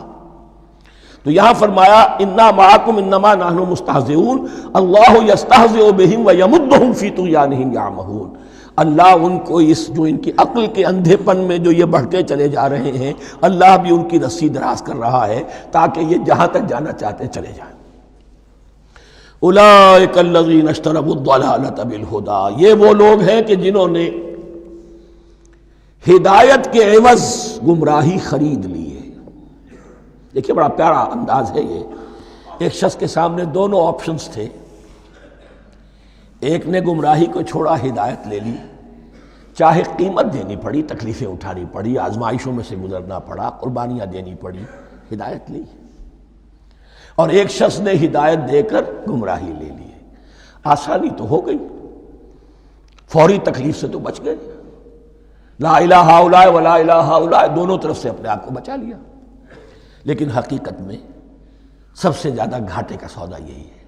تو یہاں فرمایا انا معکم انما نحن مستہزئون، اللہ یستہزئ بہم ویمدہم فی طغیانہم یعمہون، اللہ ان کو اس جو ان کی عقل کے اندھے پن میں جو یہ بڑھتے چلے جا رہے ہیں، اللہ بھی ان کی رسی دراز کر رہا ہے تاکہ یہ جہاں تک جانا چاہتے چلے جائیں۔ اولئک الذین اشتروا الضلالۃ بالہدی، یہ وہ لوگ ہیں کہ جنہوں نے ہدایت کے عوض گمراہی خرید لی ہے۔ دیکھیے بڑا پیارا انداز ہے یہ، ایک شخص کے سامنے دونوں آپشنز تھے، ایک نے گمراہی کو چھوڑا، ہدایت لے لی، چاہے قیمت دینی پڑی، تکلیفیں اٹھانی پڑی، آزمائشوں میں سے گزرنا پڑا، قربانیاں دینی پڑی، ہدایت لی۔ اور ایک شخص نے ہدایت دے کر گمراہی لے لی، آسانی تو ہو گئی، فوری تکلیف سے تو بچ گئے، لا الہ الا ولا الہ الا، دونوں طرف سے اپنے آپ کو بچا لیا۔ لیکن حقیقت میں سب سے زیادہ گھاٹے کا سودا یہی ہے،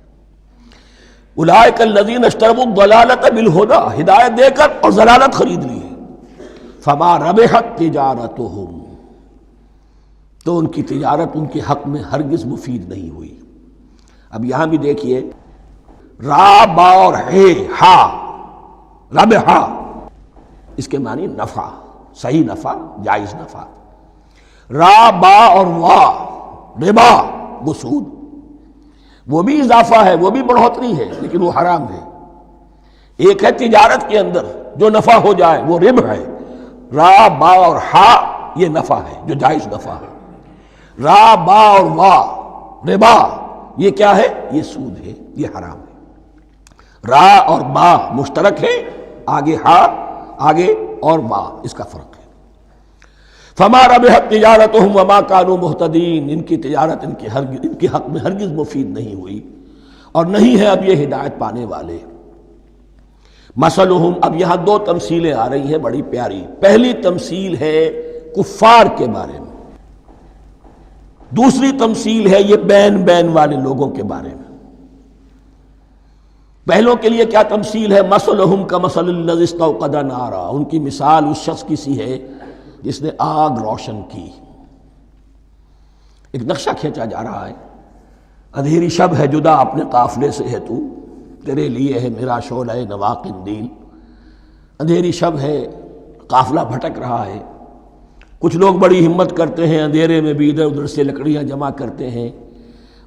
اولئک الذین اشتروا الضلالۃ بالہدی، ہدایت دے کر اور ضلالت خرید لی ہے، فما ربحت تجارتہم، تو ان کی تجارت ان کے حق میں ہرگز مفید نہیں ہوئی۔ اب یہاں بھی دیکھیے، را با اور ہے ہا، ربحا، اس کے معنی نفع، صحیح نفع، جائز نفع۔ را با اور وا ربا وہ سود، وہ بھی اضافہ ہے، وہ بھی بڑھوتری ہے، لیکن وہ حرام ہے۔ ایک ہے تجارت کے اندر جو نفع ہو جائے وہ ربح ہے، را با اور ہا یہ نفع ہے جو جائز نفع ہے، را با اور وا ربا یہ کیا ہے؟ یہ سود ہے، یہ حرام ہے۔ را اور با مشترک ہے، آگے ہا آگے اور با اس کا فرق ہے۔ فما ربحت تجارتهم وما كانوا مهتدين، ان کی تجارت ان کے حق میں ہرگز مفید نہیں ہوئی اور نہیں ہے اب یہ ہدایت پانے والے۔ مثلہم، اب یہاں دو تمثیلیں آ رہی ہیں بڑی پیاری۔ پہلی تمثیل ہے کفار کے بارے میں، دوسری تمثیل ہے یہ بین والے لوگوں کے بارے میں۔ پہلوں کے لیے کیا تمثیل ہے؟ مثلہم کمثل الذی استوقد نارا، ان کی مثال اس شخص کی سی ہے جس نے آگ روشن کی۔ ایک نقشہ کھینچا جا رہا ہے، اندھیری شب ہے جدا اپنے قافلے سے ہے تو، تیرے لیے ہے میرا شعلہ نوا قندیل۔ اندھیری شب ہے، قافلہ بھٹک رہا ہے، کچھ لوگ بڑی ہمت کرتے ہیں، اندھیرے میں بھی ادھر ادھر سے لکڑیاں جمع کرتے ہیں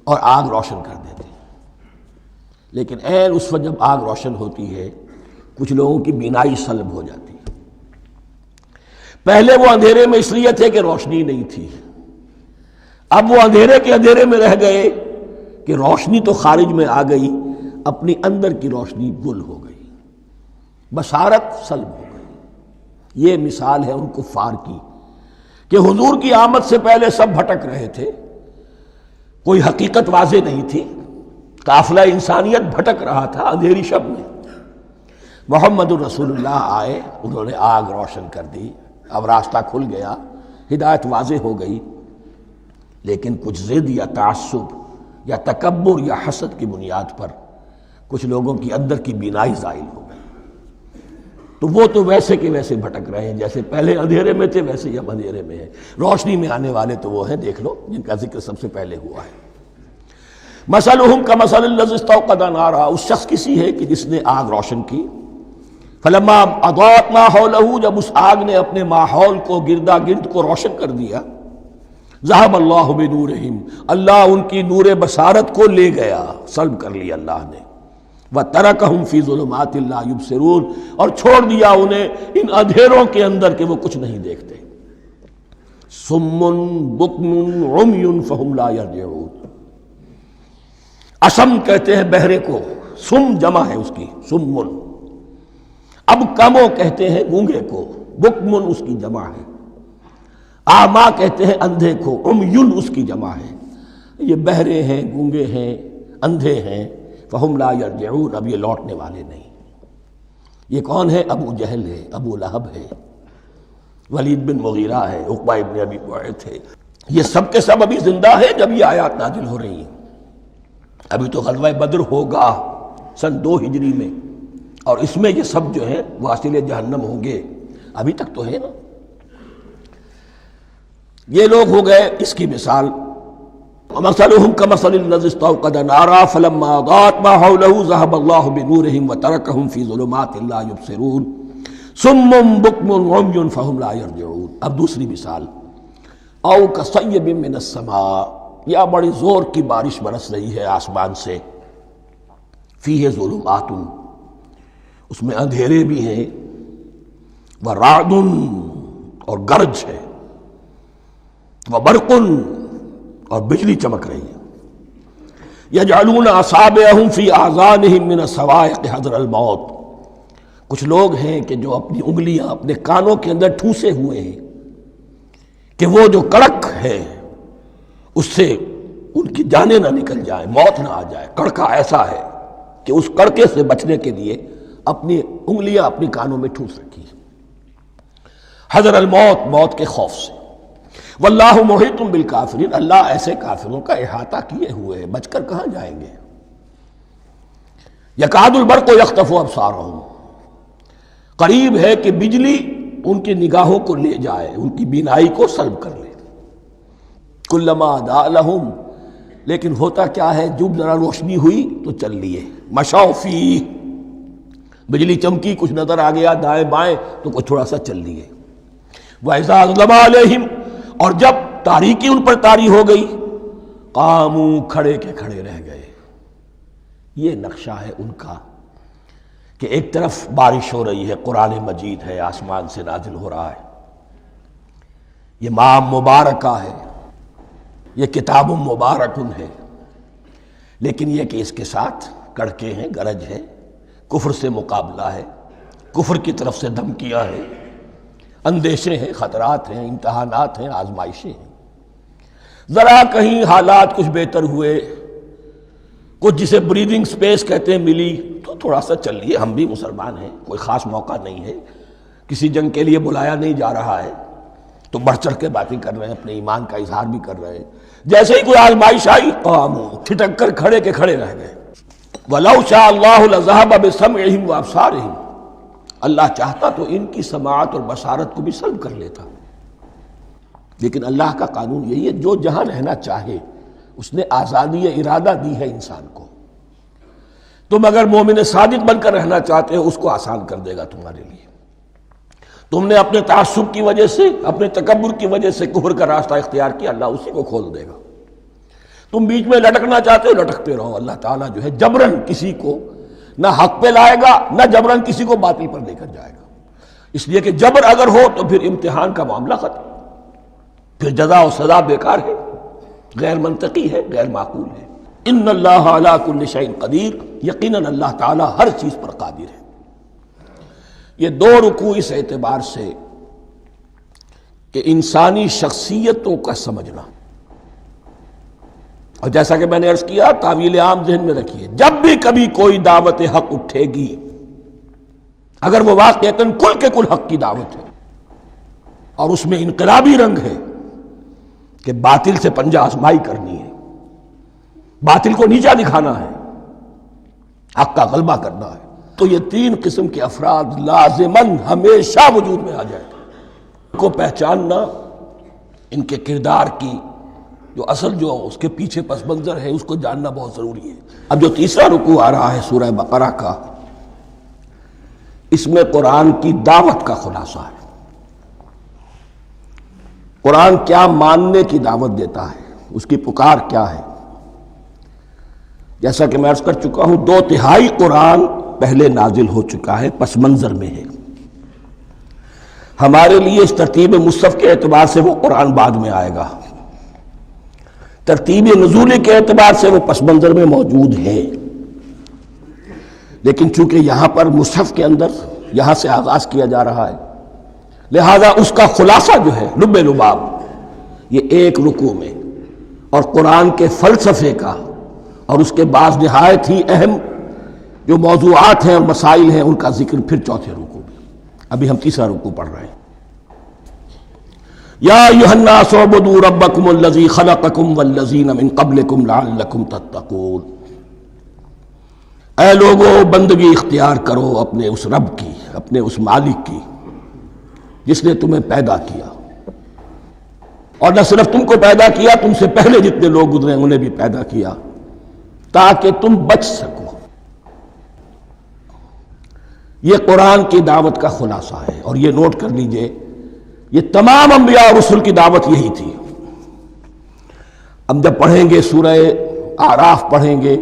اور آگ روشن کر دیتے ہیں، لیکن عین اس وقت جب آگ روشن ہوتی ہے کچھ لوگوں کی بینائی سلب ہو جاتی ہے۔ پہلے وہ اندھیرے میں اس لیے تھے کہ روشنی نہیں تھی، اب وہ اندھیرے کے اندھیرے میں رہ گئے کہ روشنی تو خارج میں آ گئی، اپنی اندر کی روشنی گل ہو گئی، بصارت سلب ہو گئی۔ یہ مثال ہے ان کفار کی کہ حضور کی آمد سے پہلے سب بھٹک رہے تھے، کوئی حقیقت واضح نہیں تھی، قافلہ انسانیت بھٹک رہا تھا اندھیری شب میں۔ محمد الرسول اللہ آئے، انہوں نے آگ روشن کر دی، اب راستہ کھل گیا، ہدایت واضح ہو گئی، لیکن کچھ ضد یا تعصب یا تکبر یا حسد کی بنیاد پر کچھ لوگوں کی اندر کی بینائی زائل ہو گئی، تو وہ تو ویسے کے ویسے بھٹک رہے ہیں، جیسے پہلے اندھیرے میں تھے ویسے ہی اب اندھیرے میں ہیں۔ روشنی میں آنے والے تو وہ ہیں، دیکھ لو جن کا ذکر سب سے پہلے ہوا ہے۔ مثلہم کمثل الذی استوقد نارا، اس شخص کی سی ہے کہ جس نے آگ روشن کی۔ فلما اضاءت ما حولہ، جب اس آگ نے اپنے ماحول کو گردا گرد کو روشن کر دیا، ذہب اللہ بنورہم، اللہ ان کی نور بصارت کو لے گیا، سلب کر لیا اللہ نے۔ وترکہم فی ظلمات لا یبصرون، اور چھوڑ دیا انہیں ان اندھیروں کے اندر کہ وہ کچھ نہیں دیکھتے۔ صم بکم عمی فہم لا یرجعون، اسم کہتے ہیں بہرے کو، سم جمع ہے اس کی، سمن۔ اب کمو کہتے ہیں گونگے کو، بکمن اس کی جمع ہے۔ آما کہتے ہیں اندھے کو، عمیون اس کی جمع ہے۔ یہ بہرے ہیں، گونگے ہیں، اندھے ہیں، فہم لا یرجعون، اب یہ لوٹنے والے نہیں۔ یہ کون ہے؟ ابو جہل ہے، ابو لہب ہے، ولید بن مغیرہ ہے، عقبہ ابن ابی معیط ہے، یہ سب کے سب ابھی زندہ ہیں جب یہ آیات نازل ہو رہی ہیں۔ ابھی تو غزوہ بدر ہوگا سن 2 ہجری میں، اور اس میں یہ سب جو ہیں واصل جہنم ہوں گے، ابھی تک تو ہے نا۔ یہ لوگ ہو گئے اس کی مثال۔ وَمَثَلُهُمْ كَمَثَلِ الَّذِي اسْتَوْقَدَ نَارًا فَلَمَّا أَضَاءَتْ مَا حَوْلَهُ ذَهَبَ اللَّهُ بِنُورِهِمْ وَتَرَكَهُمْ فِي ظُلُمَاتٍ لَا يُبْصِرُونَ صُمٌّ بُكْمٌ عُمْيٌ فَهُمْ لَا يَرْجِعُونَ۔ اب دوسری مثال، أَوْ كَصَيِّبٍ مِّنَ السَّمَاءِ، یا بڑی زور کی بارش برس رہی ہے آسمان سے، فِيهِ ظُلُمَاتٌ، اس میں اندھیرے بھی ہیں، وَرَعْدٌ اور گرج ہے، وَبَرْقٌ اور بجلی چمک رہی ہے، یجعلون اصابعہم فی اذانہم من الصواعق حذر الموت، کچھ لوگ ہیں کہ جو اپنی انگلیاں اپنے کانوں کے اندر ٹھوسے ہوئے ہیں کہ وہ جو کڑک ہے اس سے ان کی جانیں نہ نکل جائیں، موت نہ آ جائے۔ کڑکا ایسا ہے کہ اس کڑکے سے بچنے کے لیے اپنی انگلیاں اپنی کانوں میں ٹھوس رکھی، حذر الموت، موت کے خوف سے۔ واللہ محیط بالکافرین، اللہ ایسے کافروں کا احاطہ کیے ہوئے ہے، بچ کر کہاں جائیں گے۔ یکاد البرق یخطف ابصارہم، قریب ہے کہ بجلی ان کی نگاہوں کو لے جائے، ان کی بینائی کو سلب کر لے۔ کلما اضاء لہم، لیکن ہوتا کیا ہے، جب ذرا روشنی ہوئی تو چل لیے، مشوا فیہ، بجلی چمکی کچھ نظر آ گیا دائیں بائیں تو کچھ تھوڑا سا چل لیے۔ وَإِذَا أَظْلَمَ عَلَيْهِمْ، اور جب تاریکی ان پر طاری ہو گئی، قاموا، کھڑے کے کھڑے رہ گئے۔ یہ نقشہ ہے ان کا کہ ایک طرف بارش ہو رہی ہے، قرآن مجید ہے، آسمان سے نازل ہو رہا ہے، یہ ماہ مبارکہ ہے، یہ کتاب مبارکن ہے، لیکن یہ کہ اس کے ساتھ کڑکے ہیں، گرج ہے، کفر سے مقابلہ ہے، کفر کی طرف سے دھمکیاں ہیں، اندیشے ہیں، خطرات ہیں، امتحانات ہیں، آزمائشیں ہیں۔ ذرا کہیں حالات کچھ بہتر ہوئے، کچھ جسے بریدنگ سپیس کہتے ہیں ملی، تو تھوڑا سا چل لیے، ہم بھی مسلمان ہیں، کوئی خاص موقع نہیں ہے، کسی جنگ کے لیے بلایا نہیں جا رہا ہے، تو بڑھ چڑھ کے باتیں کر رہے ہیں، اپنے ایمان کا اظہار بھی کر رہے ہیں۔ جیسے ہی کوئی آزمائش آئی، قاموا، ٹھٹک کر کھڑے کے کھڑے رہ گئے۔ وَلَوْ شَاءَ اللَّهُ لَذَهَبَ بِسَمْعِهِمْ وَأَبْصَارِهِمْ، اللہ چاہتا تو ان کی سماعت اور بصارت کو بھی سلب کر لیتا، لیکن اللہ کا قانون یہی ہے، جو جہاں رہنا چاہے اس نے آزادی ارادہ دی ہے انسان کو۔ تم اگر مومن صادق بن کر رہنا چاہتے ہو، اس کو آسان کر دے گا تمہارے لیے۔ تم نے اپنے تعصب کی وجہ سے، اپنے تکبر کی وجہ سے کفر کا راستہ اختیار کیا، اللہ اسی کو کھول دے گا۔ تم بیچ میں لٹکنا چاہتے ہو، لٹکتے رہو، اللہ تعالیٰ جو ہے جبرن کسی کو نہ حق پہ لائے گا، نہ جبرن کسی کو باطل پر لے کر جائے گا۔ اس لیے کہ جبر اگر ہو تو پھر امتحان کا معاملہ ختم، پھر جزا و سزا بیکار ہے، غیر منطقی ہے، غیر معقول ہے۔ ان اللہ علی کل شیء قدیر، یقیناً اللہ تعالیٰ ہر چیز پر قادر ہے۔ یہ دو رکوع اس اعتبار سے کہ انسانی شخصیتوں کا سمجھنا، اور جیسا کہ میں نے عرض کیا، تعویل عام ذہن میں رکھیے، جب بھی کبھی کوئی دعوت حق اٹھے گی، اگر وہ واقعتاً کل کے کل حق کی دعوت ہے اور اس میں انقلابی رنگ ہے کہ باطل سے پنجہ آزمائی کرنی ہے، باطل کو نیچا دکھانا ہے، حق کا غلبہ کرنا ہے، تو یہ تین قسم کے افراد لازماً ہمیشہ وجود میں آ جائیں گے۔ ان کو پہچاننا، ان کے کردار کی جو اصل جو اس کے پیچھے پس منظر ہے، اس کو جاننا بہت ضروری ہے۔ اب جو تیسرا رکوع آ رہا ہے سورہ بقرہ کا، اس میں قرآن کی دعوت کا خلاصہ ہے۔ قرآن کیا ماننے کی دعوت دیتا ہے، اس کی پکار کیا ہے۔ جیسا کہ میں عرض کر چکا ہوں، 2/3 قرآن پہلے نازل ہو چکا ہے، پس منظر میں ہے۔ ہمارے لیے اس ترتیب مصحف کے اعتبار سے وہ قرآن بعد میں آئے گا، ترتیب نزول کے اعتبار سے وہ پس منظر میں موجود ہے، لیکن چونکہ یہاں پر مصحف کے اندر یہاں سے آغاز کیا جا رہا ہے، لہذا اس کا خلاصہ جو ہے لب لباب، یہ ایک رکوع میں، اور قرآن کے فلسفے کا اور اس کے بعض نہایت ہی اہم جو موضوعات ہیں اور مسائل ہیں، ان کا ذکر پھر چوتھے رکوع میں۔ ابھی ہم تیسرا رکوع پڑھ رہے ہیں۔ یا ایھا الناس اعبدوا ربکم الذی خلقکم والذین من قبلکم لعلکم تتقون، اے لوگو بندگی اختیار کرو اپنے اس رب کی، اپنے اس مالک کی جس نے تمہیں پیدا کیا، اور نہ صرف تم کو پیدا کیا، تم سے پہلے جتنے لوگ گزرے انہیں بھی پیدا کیا تاکہ تم بچ سکو۔ یہ قرآن کی دعوت کا خلاصہ ہے، اور یہ نوٹ کر لیجئے، یہ تمام انبیاء اور رسل کی دعوت یہی تھی۔ ہم جب پڑھیں گے سورہ اعراف پڑھیں گے،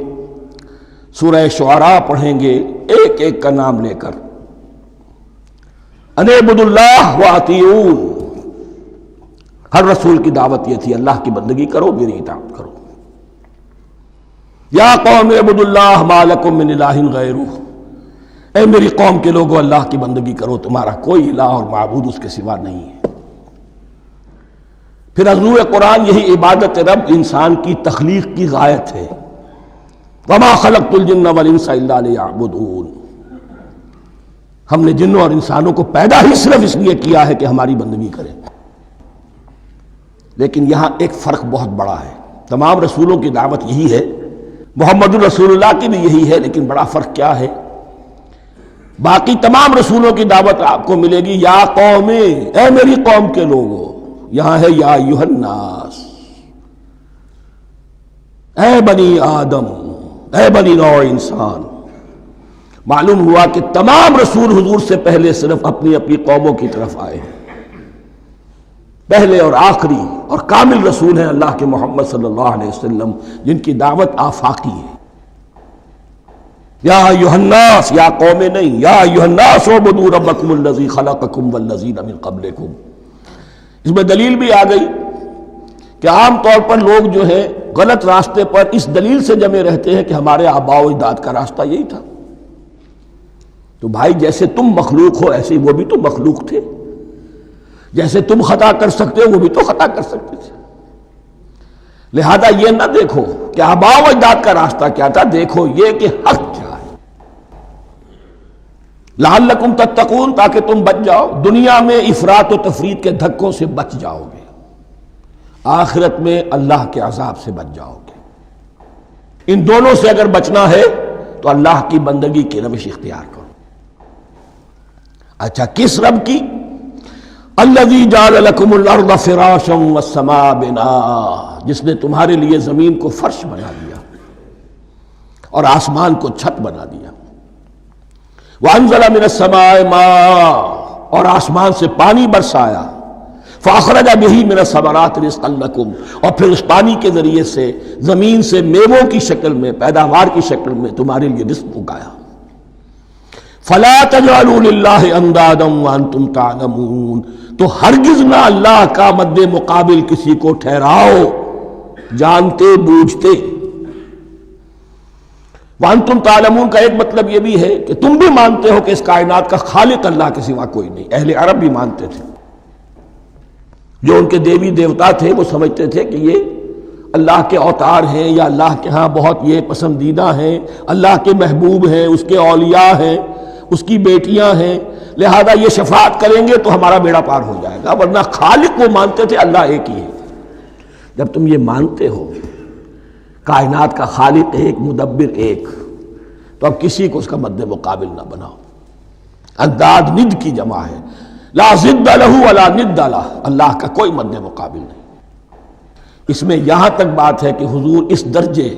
سورہ شعراء پڑھیں گے، ایک ایک کا نام لے کر، ان اعبدوا اللہ واطیعون، ہر رسول کی دعوت یہ تھی، اللہ کی بندگی کرو، میری اطاعت کرو۔ یا قوم اعبدوا اللہ ما لکم من الہ غیرہ، اے میری قوم کے لوگوں اللہ کی بندگی کرو، تمہارا کوئی الہ اور معبود اس کے سوا نہیں ہے۔ پھر عضو قرآن یہی عبادت رب انسان کی تخلیق کی غایت ہے، وما خلقت الجن والانس الا لیعبدون، ہم نے جنوں اور انسانوں کو پیدا ہی صرف اس لیے کیا ہے کہ ہماری بندگی کریں۔ لیکن یہاں ایک فرق بہت بڑا ہے، تمام رسولوں کی دعوت یہی ہے، محمد الرسول اللہ کی بھی یہی ہے، لیکن بڑا فرق کیا ہے؟ باقی تمام رسولوں کی دعوت آپ کو ملے گی یا قوم، اے میری قوم کے لوگوں، یہاں ہے یا ایھا الناس، اے بنی آدم، اے بنی نوع انسان۔ معلوم ہوا کہ تمام رسول حضور سے پہلے صرف اپنی اپنی قوموں کی طرف آئے ہیں، پہلے اور آخری اور کامل رسول ہیں اللہ کے محمد صلی اللہ علیہ وسلم، جن کی دعوت آفاقی ہے۔ یا ایھا الناس، یا قوم نہیں، یا ایھا الناس اعبدوا ربکم الذی خلقکم والذین من قبلکم۔ اس میں دلیل بھی آ گئی کہ عام طور پر لوگ جو ہے غلط راستے پر اس دلیل سے جمے رہتے ہیں کہ ہمارے آباء و اجداد کا راستہ یہی تھا۔ تو بھائی جیسے تم مخلوق ہو ایسے وہ بھی تو مخلوق تھے، جیسے تم خطا کر سکتے ہو وہ بھی تو خطا کر سکتے تھے۔ لہذا یہ نہ دیکھو کہ آباء و اجداد کا راستہ کیا تھا، دیکھو یہ کہ حق کیا ہے۔ لعلکم تتقون، تاکہ تم بچ جاؤ، دنیا میں افراط و تفریط کے دھکوں سے بچ جاؤ گے، آخرت میں اللہ کے عذاب سے بچ جاؤ گے۔ ان دونوں سے اگر بچنا ہے تو اللہ کی بندگی کی روش اختیار کرو۔ اچھا کس رب کی؟ الذی جعل لکم الارض فراشا والسماء بناء، جس نے تمہارے لیے زمین کو فرش بنا دیا اور آسمان کو چھت بنا دیا۔ وانزل من السماء ماء، اور آسمان سے پانی برسایا۔ فاخرج بہ من الثمرات رزقا لکم، اور پھر اس پانی کے ذریعے سے زمین سے میووں کی شکل میں، پیداوار کی شکل میں تمہارے لیے رزق اگایا۔ فلا تجعلوا للہ اندادا وانتم تعلمون، تو ہرگز نہ اللہ کا مد مقابل کسی کو ٹھہراؤ جانتے بوجھتے۔ وانتم تعلمون کا ایک مطلب یہ بھی ہے کہ تم بھی مانتے ہو کہ اس کائنات کا خالق اللہ کے سوا کوئی نہیں۔ اہل عرب بھی مانتے تھے، جو ان کے دیوی دیوتا تھے وہ سمجھتے تھے کہ یہ اللہ کے اوتار ہیں یا اللہ کے ہاں بہت یہ پسندیدہ ہیں، اللہ کے محبوب ہیں، اس کے اولیاء ہیں، اس کی بیٹیاں ہیں، لہذا یہ شفاعت کریں گے تو ہمارا بیڑا پار ہو جائے گا، ورنہ خالق وہ مانتے تھے اللہ ایک ہی ہے۔ جب تم یہ مانتے ہو کائنات کا خالق ایک، مدبر ایک، تو اب کسی کو اس کا مد مقابل نہ بناؤ۔ انداد ند کی جمع ہے، لا ضد لہ ولا ند لہ، اللہ کا کوئی مد مقابل نہیں۔ اس میں یہاں تک بات ہے کہ حضور اس درجے،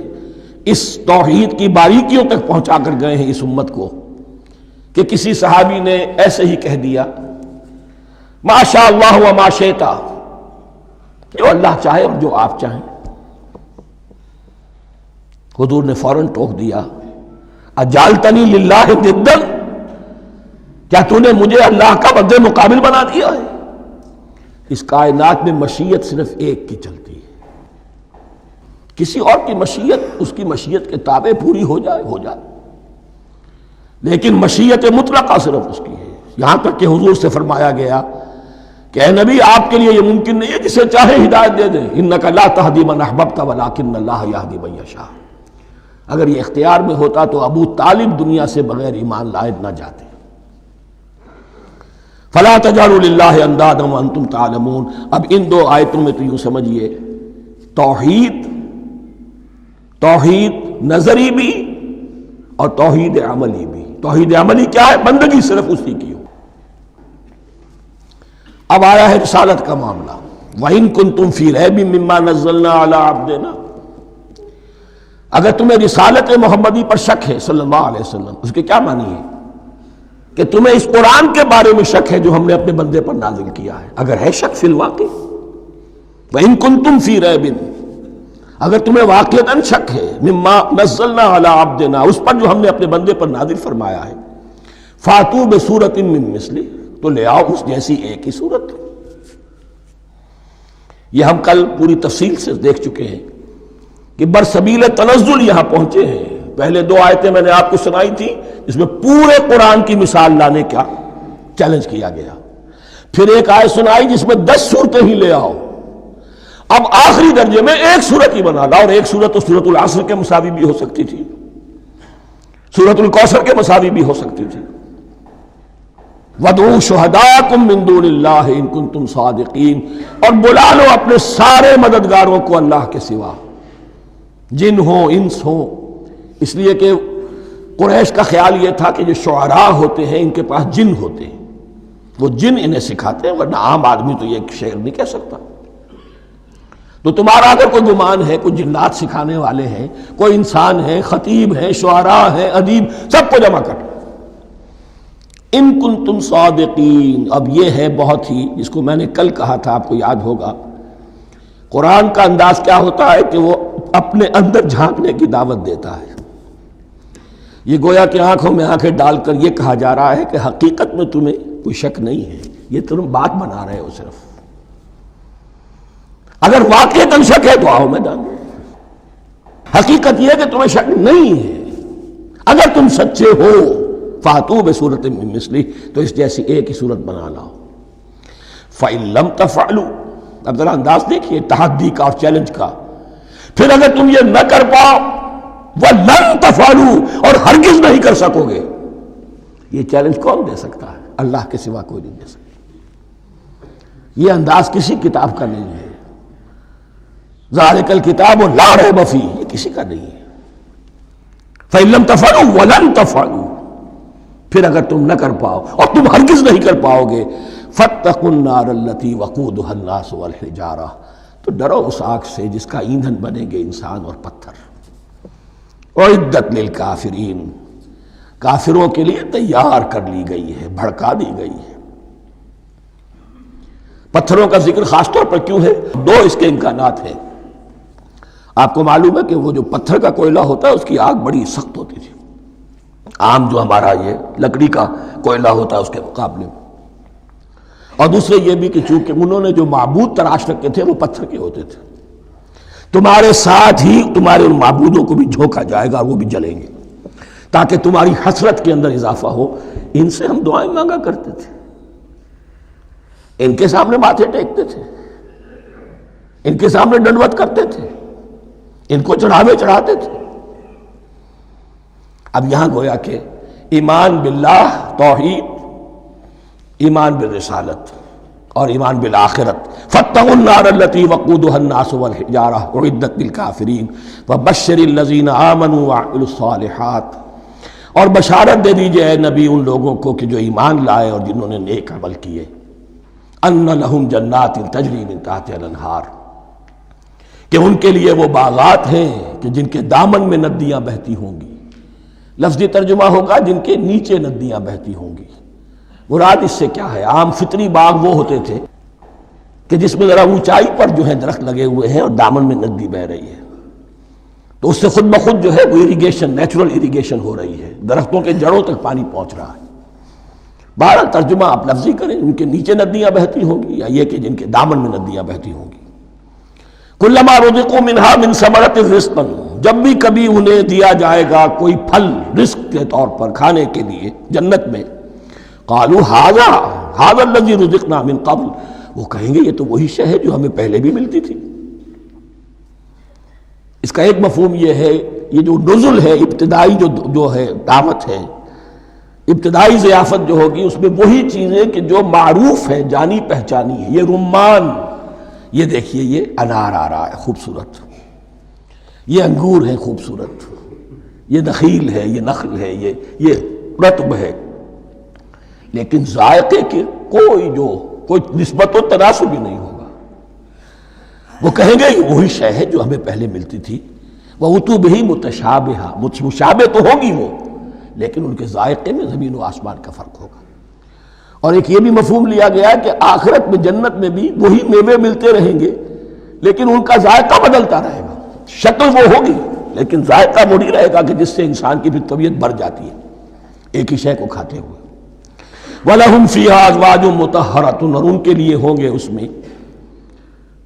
اس توحید کی باریکیوں تک پہنچا کر گئے ہیں اس امت کو کہ کسی صحابی نے ایسے ہی کہہ دیا ما شاء اللہ و ما شئت، جو اللہ چاہے اور جو آپ چاہیں۔ حضور نے فوراً ٹوک دیا اجعلتنی للہ ندا، کیا تو نے مجھے اللہ کا مد مقابل بنا دیا ہے؟ اس کائنات میں مشیت صرف ایک کی چلتی ہے، کسی اور کی مشیت اس کی مشیت کے تابع پوری ہو جائے ہو جائے، لیکن مشیت مطلقہ صرف اس کی ہے۔ یہاں تک کہ حضور سے فرمایا گیا کہ اے نبی آپ کے لیے یہ ممکن نہیں ہے جسے چاہے ہدایت دے دیں، انک لا تہدی من احببت ولکن اللہ یہدی من یشاء۔ اگر یہ اختیار میں ہوتا تو ابو طالب دنیا سے بغیر ایمان لائے نہ جاتے۔ فلا تجعلوا للہ اندادا وانتم تعلمون۔ اب ان دو آیتوں میں تو یوں سمجھیے توحید نظری بھی اور توحید عملی بھی۔ توحید عملی کیا ہے؟ بندگی صرف اسی کی ہو۔ اب آیا ہے رسالت کا معاملہ، وَإِن كُنتُمْ فِي رَيْبٍ مِّمَّا نَزَّلْنَا عَلَىٰ عَبْدِنَا، اگر تمہیں رسالت محمدی پر شک ہے صلی اللہ علیہ وسلم، اس کے کیا معنی ہے؟ کہ تمہیں اس قرآن کے بارے میں شک ہے جو ہم نے اپنے بندے پر نازل کیا ہے۔ اگر ہے شک فی الواقع، وَإِن كُنتُمْ فِي رَيْبٍ، اگر تمہیں واقعتاً شک ہے مما نزلنا علی عبدنا، اس پر جو ہم نے اپنے بندے پر نازل فرمایا ہے، فاتوا بسورۃ من مثلہ، تو لے آؤ اس جیسی ایک ہی صورت۔ یہ ہم کل پوری تفصیل سے دیکھ چکے ہیں کہ برسبیل تنزل یہاں پہنچے ہیں۔ پہلے دو آیتیں میں نے آپ کو سنائی تھی اس میں پورے قرآن کی مثال لانے کا چیلنج کیا گیا، پھر ایک آیت سنائی جس میں 10 صورتیں ہی لے آؤ، اب آخری درجے میں ایک صورت ہی بنا لا، اور ایک صورت تو سورۃ العصر کے مساوی بھی ہو سکتی تھی، سورۃ الکوثر کے مساوی بھی ہو سکتی تھی۔ وَادْعُوا شُهَدَاءَكُم مِّن دُونِ اللَّهِ إِن كُنتُمْ صَادِقِينَ، اور بلا لو اپنے سارے مددگاروں کو اللہ کے سوا، جن ہوں انس ہوں، اس لیے کہ قریش کا خیال یہ تھا کہ جو شعراء ہوتے ہیں ان کے پاس جن ہوتے ہیں، وہ جن انہیں سکھاتے ہیں، ورنہ عام آدمی تو یہ شعر نہیں کہہ سکتا۔ تو تمہارا اگر کوئی گمان ہے کوئی جنات سکھانے والے ہیں، کوئی انسان ہے، خطیب ہیں، شعراء ہیں، ادیب، سب کو جمع کر، ان کنتم صادقین۔ اب یہ ہے بہت ہی، جس کو میں نے کل کہا تھا آپ کو یاد ہوگا، قرآن کا انداز کیا ہوتا ہے کہ وہ اپنے اندر جھانکنے کی دعوت دیتا ہے. یہ گویا کہ آنکھوں میں آنکھیں ڈال کر یہ کہا جا رہا ہے کہ حقیقت میں تمہیں کوئی شک نہیں ہے، یہ تم بات بنا رہے ہو صرف. اگر واقعتاً شک ہے تو آؤ میدان میں. حقیقت یہ ہے کہ تمہیں شک نہیں ہے. اگر تم سچے ہو فاتو بصورت من مثلہ، تو اس جیسی ایک ہی صورت بنا لاؤ. فإن لم تفعلوا، اب ذرا انداز دیکھیے تحدی کا اور چیلنج کا. پھر اگر تم یہ نہ کر پاؤ وَلَن تَفْعَلُوا، اور ہرگز نہیں کر سکو گے. یہ چیلنج کون دے سکتا ہے؟ اللہ کے سوا کوئی نہیں دے سکتا. یہ انداز کسی کتاب کا نہیں ہے. ذَلِكَ الْكِتَابُ لَا رَيْبَ فِيهِ، یہ کسی کا نہیں ہے. فَإِن لَمْ تَفْعَلُوا وَلَن تَفْعَلُوا، پھر اگر تم نہ کر پاؤ اور تم ہرگز نہیں کر پاؤ گے فَاتَّقُوا النَّارَ الَّتِي وَقُودُهَا النَّاسُ وَالْحِجَارَةُ، تو ڈرو اس آگ سے جس کا ایندھن بنیں گے انسان اور پتھر. اعدت للکافرین، کافروں کے لیے تیار کر لی گئی ہے، بھڑکا دی گئی ہے. پتھروں کا ذکر خاص طور پر کیوں ہے؟ دو اس کے امکانات ہیں. آپ کو معلوم ہے کہ وہ جو پتھر کا کوئلہ ہوتا ہے اس کی آگ بڑی سخت ہوتی تھی، عام جو ہمارا یہ لکڑی کا کوئلہ ہوتا ہے اس کے مقابلے میں. اور دوسرے یہ بھی کہ چونکہ انہوں نے جو معبود تراش رکھے تھے وہ پتھر کے ہوتے تھے، تمہارے ساتھ ہی تمہارے ان معبودوں کو بھی جھونکا جائے گا اور وہ بھی جلیں گے تاکہ تمہاری حسرت کے اندر اضافہ ہو. ان سے ہم دعائیں مانگا کرتے تھے، ان کے سامنے ماتھے ٹیکتے تھے، ان کے سامنے ڈنڈوت کرتے تھے، ان کو چڑھاوے چڑھاتے تھے. اب یہاں گویا کہ ایمان باللہ، توحید، ایمان بالرسالت اور ایمان بالآخرت. فاتقوا النار التي وقودها الناس والحجارة اعدت للكافرین وبشر الذین آمنوا وعملوا الصالحات، اور بشارت دے دیجئے اے نبی ان لوگوں کو کہ جو ایمان لائے اور جنہوں نے نیک عمل کیے. ان لہم جنات تجری من تحتها الانہار، کہ ان کے لیے وہ باغات ہیں کہ جن کے دامن میں ندیاں بہتی ہوں گی. لفظی ترجمہ ہوگا جن کے نیچے ندیاں بہتی ہوں گی. مراد اس سے کیا ہے؟ عام فطری باغ وہ ہوتے تھے کہ جس میں ذرا اونچائی پر جو ہے درخت لگے ہوئے ہیں اور دامن میں ندی بہ رہی ہے، تو اس سے خود بخود جو ہے وہ اریگیشن، نیچرل اریگیشن ہو رہی ہے، درختوں کے جڑوں تک پانی پہنچ رہا ہے. بہرحال ترجمہ آپ لفظی کریں، ان کے نیچے ندیاں بہتی ہوں گی یا یہ کہ جن کے دامن میں ندیاں بہتی ہوں گی. کلما رزقوا منها من ثمرۃ رزقا، جب بھی کبھی انہیں دیا جائے گا کوئی پھل رزق کے طور پر کھانے کے لیے جنت میں، قالوا هذا الذي رزقنا من قبل، وہ کہیں گے یہ تو وہی شے ہے جو ہمیں پہلے بھی ملتی تھی. اس کا ایک مفہوم یہ ہے، یہ جو نزل ہے، ابتدائی جو ہے دعوت ہے، ابتدائی ضیافت جو ہوگی اس میں وہی چیزیں کہ جو معروف ہے، جانی پہچانی ہے. یہ رمان، یہ دیکھیے یہ انار آ رہا ہے خوبصورت، یہ انگور ہے خوبصورت، یہ نخیل ہے، یہ نخل ہے، یہ رطب ہے، لیکن ذائقے کے کوئی نسبت و تناسب ہی نہیں ہوگا. وہ کہیں گے کہ وہی شے ہے جو ہمیں پہلے ملتی تھی. وَأُتُوا بِهِ مُتَشَابِهًا، مشابہ تو ہوگی وہ، لیکن ان کے ذائقے میں زمین و آسمان کا فرق ہوگا. اور ایک یہ بھی مفہوم لیا گیا کہ آخرت میں جنت میں بھی وہی میوے ملتے رہیں گے لیکن ان کا ذائقہ بدلتا رہے گا. شکل وہ ہوگی لیکن ذائقہ وہی رہے گا کہ جس سے انسان کی بھی طبیعت بڑھ جاتی ہے ایک ہی شے کو کھاتے ہوئے. وَلَهُمْ فِيهَا أَزْوَاجٌ مُطَهَّرَةٌ، اور ان کے لیے ہوں گے اس میں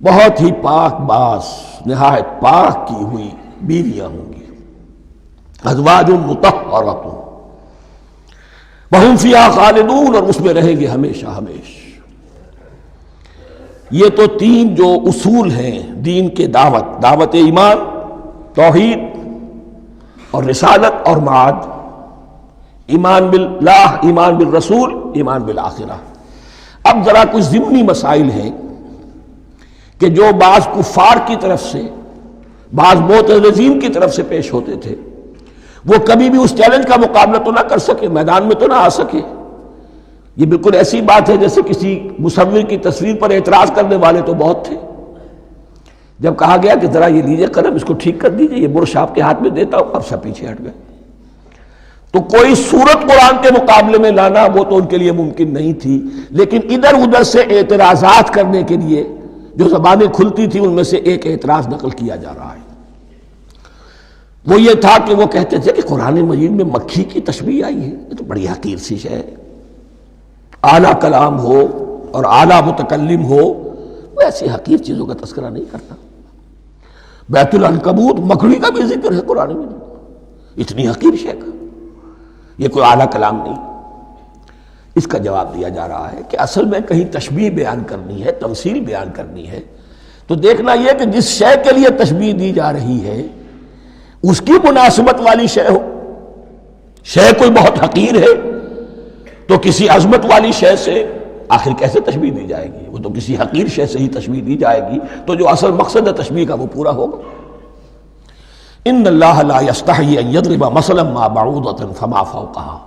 بہت ہی پاک باز، نہایت پاک کی ہوئی بیویاں ہوں گی. أَزْوَاجٌ مُطَهَّرَةٌ وَهُمْ فِيهَا خَالِدُونَ، اور اس میں رہیں گے ہمیشہ ہمیش. یہ تو تین جو اصول ہیں دین کے دعوت ایمان، توحید اور رسالت اور معاد، ایمان باللہ، ایمان بالرسول، ایمان بالآخرہ. اب ذرا کچھ ضمنی مسائل ہیں کہ جو بعض کفار کی طرف سے، بعض معتزلین کی طرف سے پیش ہوتے تھے، وہ کبھی بھی اس چیلنج کا مقابلہ تو نہ کر سکے، میدان میں تو نہ آ سکے. یہ بالکل ایسی بات ہے جیسے کسی مصور کی تصویر پر اعتراض کرنے والے تو بہت تھے. جب کہا گیا کہ ذرا یہ لیجیے قلم، اس کو ٹھیک کر دیجیے، یہ برش آپ کے ہاتھ میں دیتا ہوں، اب سب پیچھے ہٹ گئے. تو کوئی صورت قرآن کے مقابلے میں لانا وہ تو ان کے لیے ممکن نہیں تھی، لیکن ادھر ادھر سے اعتراضات کرنے کے لیے جو زبانیں کھلتی تھی ان میں سے ایک اعتراض نقل کیا جا رہا ہے، وہ یہ تھا کہ وہ کہتے تھے کہ قرآن مجید میں مکھی کی تشبیہ آئی ہے، یہ تو بڑی حقیر سی شے ہے، اعلیٰ کلام ہو اور اعلیٰ متکلم ہو وہ ایسی حقیر چیزوں کا تذکرہ نہیں کرتا۔ بیت العنکبوت مکڑی کا بھی ذکر ہے قرآن میں، اتنی حقیر شے کا، یہ کوئی اعلیٰ کلام نہیں۔ اس کا جواب دیا جا رہا ہے کہ اصل میں کہیں تشبیہ بیان کرنی ہے، تمثیل بیان کرنی ہے، تو دیکھنا یہ کہ جس شے کے لیے تشبیہ دی جا رہی ہے اس کی مناسبت والی شے ہو۔ شے کوئی بہت حقیر ہے تو کسی عظمت والی شے سے آخر کیسے تشبیہ دی جائے گی؟ وہ تو کسی حقیر شے سے ہی تشبیہ دی جائے گی تو جو اصل مقصد ہے تشبیہ کا وہ پورا ہوگا۔ ان اللہ لا یستحیی ان یضرب مثلا ما بعوضۃ فما فوقہا،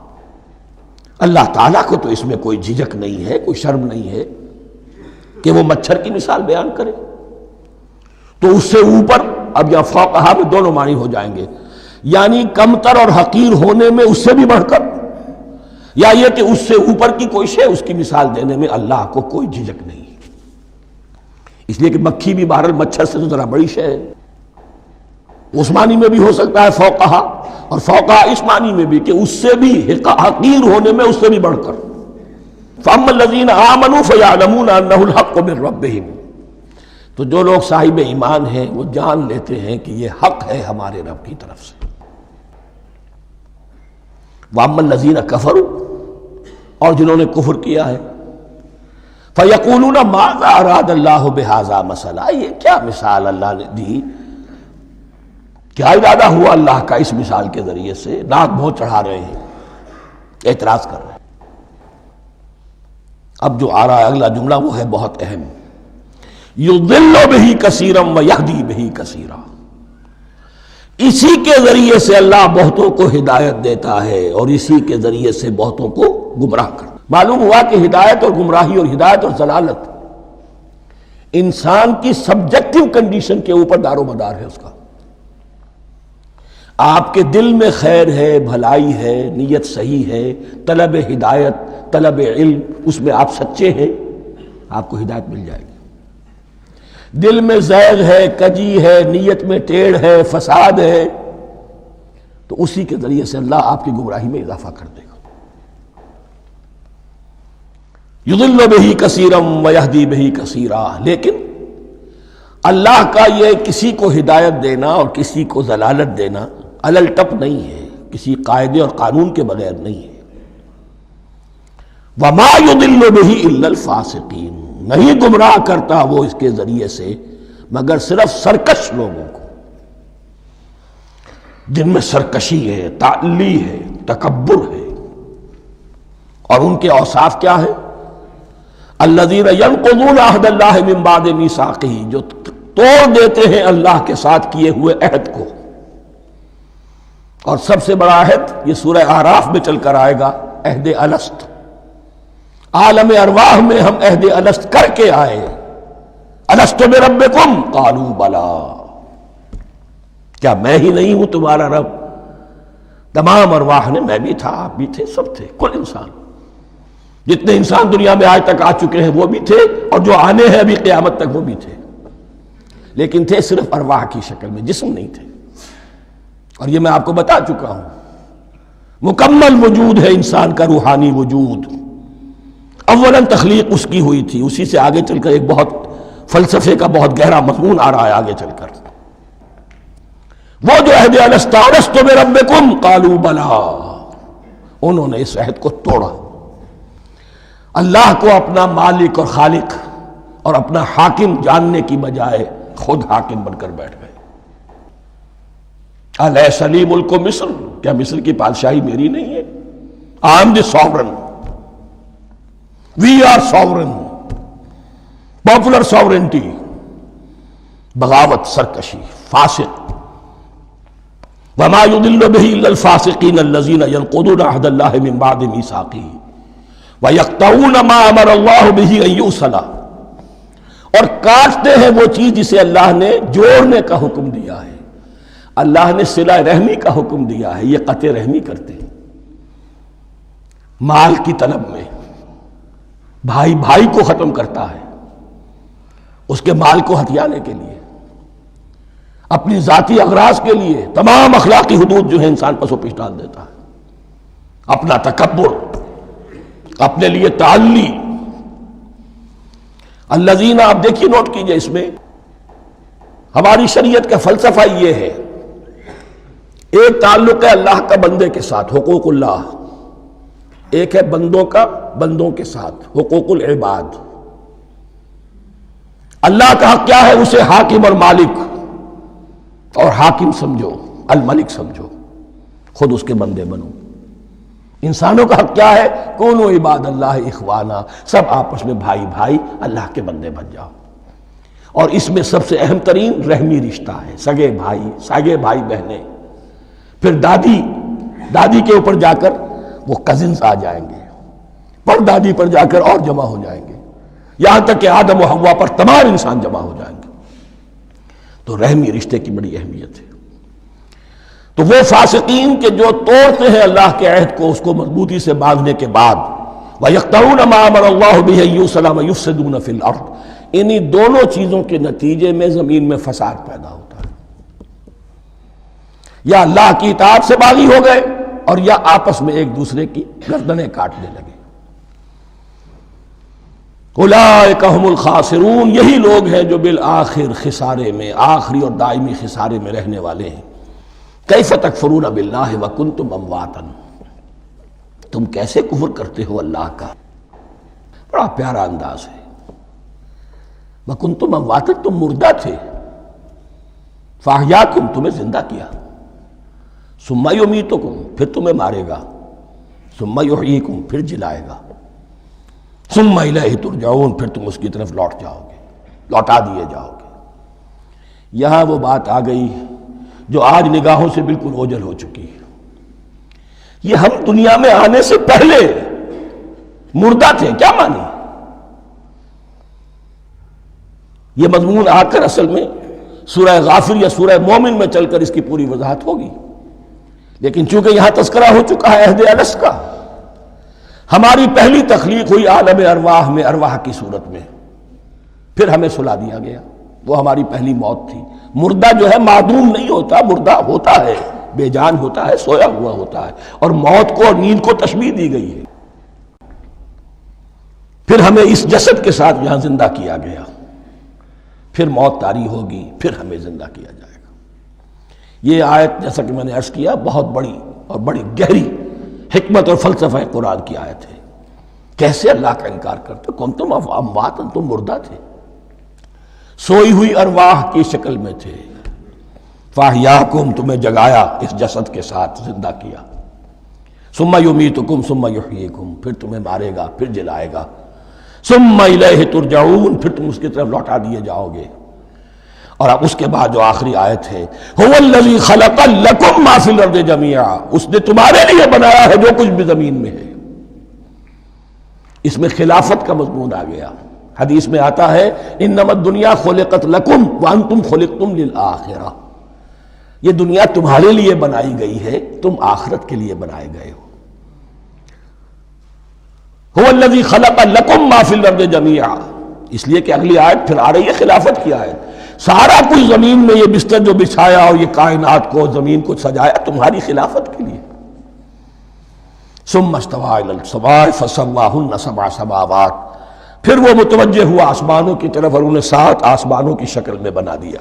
اللہ تعالیٰ کو تو اس میں کوئی جھجک نہیں ہے، کوئی شرم نہیں ہے کہ وہ مچھر کی مثال بیان کرے، تو اس سے اوپر، اب یا فوقہا میں دونوں معنی ہو جائیں گے، یعنی کمتر اور حقیر ہونے میں اس سے بھی بڑھ کر، یا یہ کہ اس سے اوپر کی کوئی شے اس کی مثال دینے میں اللہ کو کوئی جھجک نہیں، اس لیے کہ مکھی بھی بہرحال مچھر سے تو ذرا بڑی شے ہے۔ اس معنی میں بھی ہو سکتا ہے فوقہا، اور فوقہا اس معنی میں بھی کہ اس سے بھی حقیر ہونے میں اس سے بھی بڑھ کر۔ فَأَمَّا الَّذِينَ آمَنُوا فَيَعْلَمُونَ أَنَّهُ الْحَقُّ مِن رَّبِّهِمْ، تو جو لوگ صاحب ایمان ہیں وہ جان لیتے ہیں کہ یہ حق ہے ہمارے رب کی طرف سے۔ وَأَمَّا الَّذِينَ كَفَرُوا، اور جنہوں نے کفر کیا ہے، فَيَقُولُونَ مَاذَا أَرَادَ اللَّهُ بِهَذَا مَثَلًا، یہ کیا مثال اللہ نے دی، کیا ارادہ ہوا اللہ کا اس مثال کے ذریعے سے، ناک منہ چڑھا رہے ہیں، اعتراض کر رہے ہیں۔ اب جو آ رہا ہے اگلا جملہ وہ ہے بہت اہم، یضل بہ کثیرا ویہدی بہ کثیرا، اسی کے ذریعے سے اللہ بہتوں کو ہدایت دیتا ہے اور اسی کے ذریعے سے بہتوں کو گمراہ کرتا۔ معلوم ہوا کہ ہدایت اور گمراہی اور ہدایت اور ضلالت انسان کی سبجیکٹو کنڈیشن کے اوپر دار و مدار ہے اس کا۔ آپ کے دل میں خیر ہے، بھلائی ہے، نیت صحیح ہے، طلب ہدایت، طلب علم، اس میں آپ سچے ہیں، آپ کو ہدایت مل جائے گی۔ دل میں زیغ ہے، کجی ہے، نیت میں ٹیڑھ ہے، فساد ہے، تو اسی کے ذریعے سے اللہ آپ کی گمراہی میں اضافہ کر دے گا۔ یضل بہ کثیرا ویہدی بہ کثیرا، لیکن اللہ کا یہ کسی کو ہدایت دینا اور کسی کو ضلالت دینا علل ٹپ نہیں ہے، کسی قاعدے اور قانون کے بغیر نہیں ہے۔ وَمَا يُضِلُّ بِهِ إِلَّا الْفَاسِقِينَ، نہیں گمراہ کرتا وہ اس کے ذریعے سے مگر صرف سرکش لوگوں کو، جن میں سرکشی ہے، تعلی ہے، تکبر ہے، اور ان کے اوصاف کیا ہے؟ الَّذِينَ يَنقُضُونَ عَهْدَ اللَّهِ مِن بَعْدِ مِيثَاقِهِ، جو توڑ دیتے ہیں اللہ کے ساتھ کیے ہوئے عہد کو۔ اور سب سے بڑا عہد یہ سورہ اعراف میں چل کر آئے گا، عہد الست۔ عالم ارواح میں ہم عہد الست کر کے آئے، الست بربکم قالوا بلا، کیا میں ہی نہیں ہوں تمہارا رب؟ تمام ارواح نے، میں بھی تھا، آپ بھی تھے، سب تھے، کل انسان، جتنے انسان دنیا میں آج تک آ چکے ہیں وہ بھی تھے، اور جو آنے ہیں ابھی قیامت تک وہ بھی تھے، لیکن تھے صرف ارواح کی شکل میں، جسم نہیں تھے۔ اور یہ میں آپ کو بتا چکا ہوں، مکمل وجود ہے انسان کا روحانی وجود۔ اولاً تخلیق اس کی ہوئی تھی، اسی سے آگے چل کر ایک بہت فلسفے کا بہت گہرا مضمون آ رہا ہے آگے چل کر۔ وہ جو عہد الست الست بربکم قالوا بلا، انہوں نے اس عہد کو توڑا، اللہ کو اپنا مالک اور خالق اور اپنا حاکم جاننے کی بجائے خود حاکم بن کر بیٹھ گئے۔ الیس لی ملک مصر، کیا مصر کی بادشاہی میری نہیں ہے؟ I am the sovereign, we are sovereign, popular sovereignty, بغاوت، سرکشی، فاسق۔ وما يضل به الا الفاسقين الذين ينقضون عهد الله من بعد ميثاقه ويقطعون ما امر الله به ان يوصل، اور کاٹتے ہیں وہ چیز جسے اللہ نے جوڑنے کا حکم دیا ہے۔ اللہ نے صلہ رحمی کا حکم دیا ہے، یہ قطع رحمی کرتے ہیں، مال کی طلب میں بھائی بھائی کو ختم کرتا ہے، اس کے مال کو ہتھیانے کے لیے، اپنی ذاتی اغراض کے لیے تمام اخلاقی حدود جو ہے انسان پس و پیش ڈال دیتا ہے، اپنا تکبر، اپنے لیے تعلی۔ الذین، آپ دیکھیے نوٹ کیجئے، اس میں ہماری شریعت کا فلسفہ یہ ہے، ایک تعلق ہے اللہ کا بندے کے ساتھ، حقوق اللہ، ایک ہے بندوں کا بندوں کے ساتھ، حقوق العباد۔ اللہ کا حق کیا ہے؟ اسے حاکم اور مالک، اور حاکم سمجھو، الملک سمجھو، خود اس کے بندے بنو۔ انسانوں کا حق کیا ہے؟ کونوا عباد اللہ اخوانا، سب آپس میں بھائی بھائی اللہ کے بندے بن جاؤ۔ اور اس میں سب سے اہم ترین رحمی رشتہ ہے، سگے بھائی بہنیں، پھر دادی کے اوپر جا کر وہ کزنز آ جائیں گے، پر دادی پر جا کر اور جمع ہو جائیں گے، یہاں تک کہ آدم و حوا پر تمام انسان جمع ہو جائیں گے۔ تو رحمی رشتے کی بڑی اہمیت ہے۔ تو وہ فاسقین کے جو توڑتے ہیں اللہ کے عہد کو، اس کو مضبوطی سے باندھنے کے بعد، وَيَقْطَعُونَ مَا أَمَرَ اللَّهُ بِهِ أَن يُوصَلَ وَيُفْسِدُونَ فِي الْأَرْضِ، انہی دونوں چیزوں کے نتیجے میں زمین میں فساد پیدا ہوتا ہے۔ یا اللہ کی اطاعت سے باغی ہو گئے، اور یا آپس میں ایک دوسرے کی گردنیں کاٹنے لگے۔ اولئک ھم الخاسرون، یہی لوگ ہیں جو بالآخر خسارے میں، آخری اور دائمی خسارے میں رہنے والے ہیں۔ کیف تکفرون باللہ وکنتم امواتا، تم کیسے کفر کرتے ہو اللہ کا؟ بڑا پیارا انداز ہے۔ وکنتم امواتا، تم مردہ تھے، فاحیاکم، تمہیں زندہ کیا، ثم یمیتکم، پھر تمہیں مارے گا، ثم یحییکم، پھر جلائے گا، ثم الیہ ترجعون، پھر تم اس کی طرف لوٹ جاؤ گے، لوٹا دیے جاؤ گے۔ یہاں وہ بات آ گئی جو آج نگاہوں سے بالکل اوجھل ہو چکی ہے۔ یہ ہم دنیا میں آنے سے پہلے مردہ تھے، کیا مانی؟ یہ مضمون آ کر اصل میں سورہ غافر یا سورہ مومن میں چل کر اس کی پوری وضاحت ہوگی، لیکن چونکہ یہاں تذکرہ ہو چکا ہے عہد الست کا، ہماری پہلی تخلیق ہوئی عالم ارواح میں، ارواح کی صورت میں، پھر ہمیں سلا دیا گیا، وہ ہماری پہلی موت تھی۔ مردہ جو ہے معدوم نہیں ہوتا، مردہ ہوتا ہے، بے جان ہوتا ہے، سویا ہوا ہوتا ہے، اور موت کو اور نیند کو تشبیہ دی گئی ہے۔ پھر ہمیں اس جسد کے ساتھ یہاں زندہ کیا گیا، پھر موت طاری ہوگی، پھر ہمیں زندہ کیا جائے گا۔ یہ آیت جیسا کہ میں نے عرض کیا بہت بڑی اور بڑی گہری حکمت اور فلسفہ قرآن کی آیت ہے۔ کیسے اللہ کا انکار کرتے؟ کنتم اموات، تم مردہ تھے، سوئی ہوئی ارواح کی شکل میں تھے، فاحیاکم، تمہیں جگایا اس جسد کے ساتھ، زندہ کیا، ثم یمیتکم ثم یحییکم، پھر تمہیں مارے گا، پھر جلائے گا، ثم الیہ ترجعون، پھر تم اس کی طرف لوٹا دیے جاؤ گے۔ اور اب اس کے بعد جو آخری آیت ہے، هو الذی خلق لکم ما فی الارض جمیعا، اس نے تمہارے لیے بنایا ہے جو کچھ بھی زمین میں ہے۔ اس میں خلافت کا مضمون آ گیا۔ حدیث میں آتا ہے انما الدنیا خلقت لکم وانتم خلقتم للآخرہ، یہ دنیا تمہارے لیے بنائی گئی ہے، تم آخرت کے لیے بنائے گئے ہو۔ هو الذی خلق لکم ما فی الارض جمیعا، اس لیے کہ اگلی آیت پھر آ رہی ہے خلافت کی آیت۔ سارا کچھ زمین میں یہ بستر جو بچھایا اور یہ کائنات کو، زمین کو سجایا تمہاری خلافت کے لیے۔ ثم استوى الى السماء فسواهن سبع سماوات، پھر وہ متوجہ ہوا آسمانوں کی طرف اور انہیں 7 آسمانوں کی شکل میں بنا دیا۔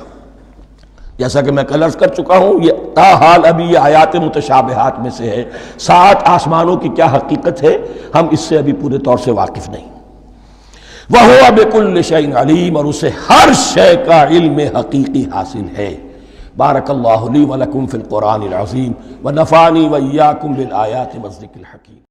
جیسا کہ میں کل عرض کر چکا ہوں، یہ تاحال ابھی یہ آیات متشابہات میں سے ہے۔ 7 آسمانوں کی کیا حقیقت ہے ہم اس سے ابھی پورے طور سے واقف نہیں۔ وَهُوَ بِكُلِّ شَيْءٍ عَلِيمٌ، اور اسے ہر شے کا علم حقیقی حاصل ہے۔ بارک اللہ لی ولکم فی القرآن العظیم ونفعنی وإیاکم بالآیات والذکر الحکیم۔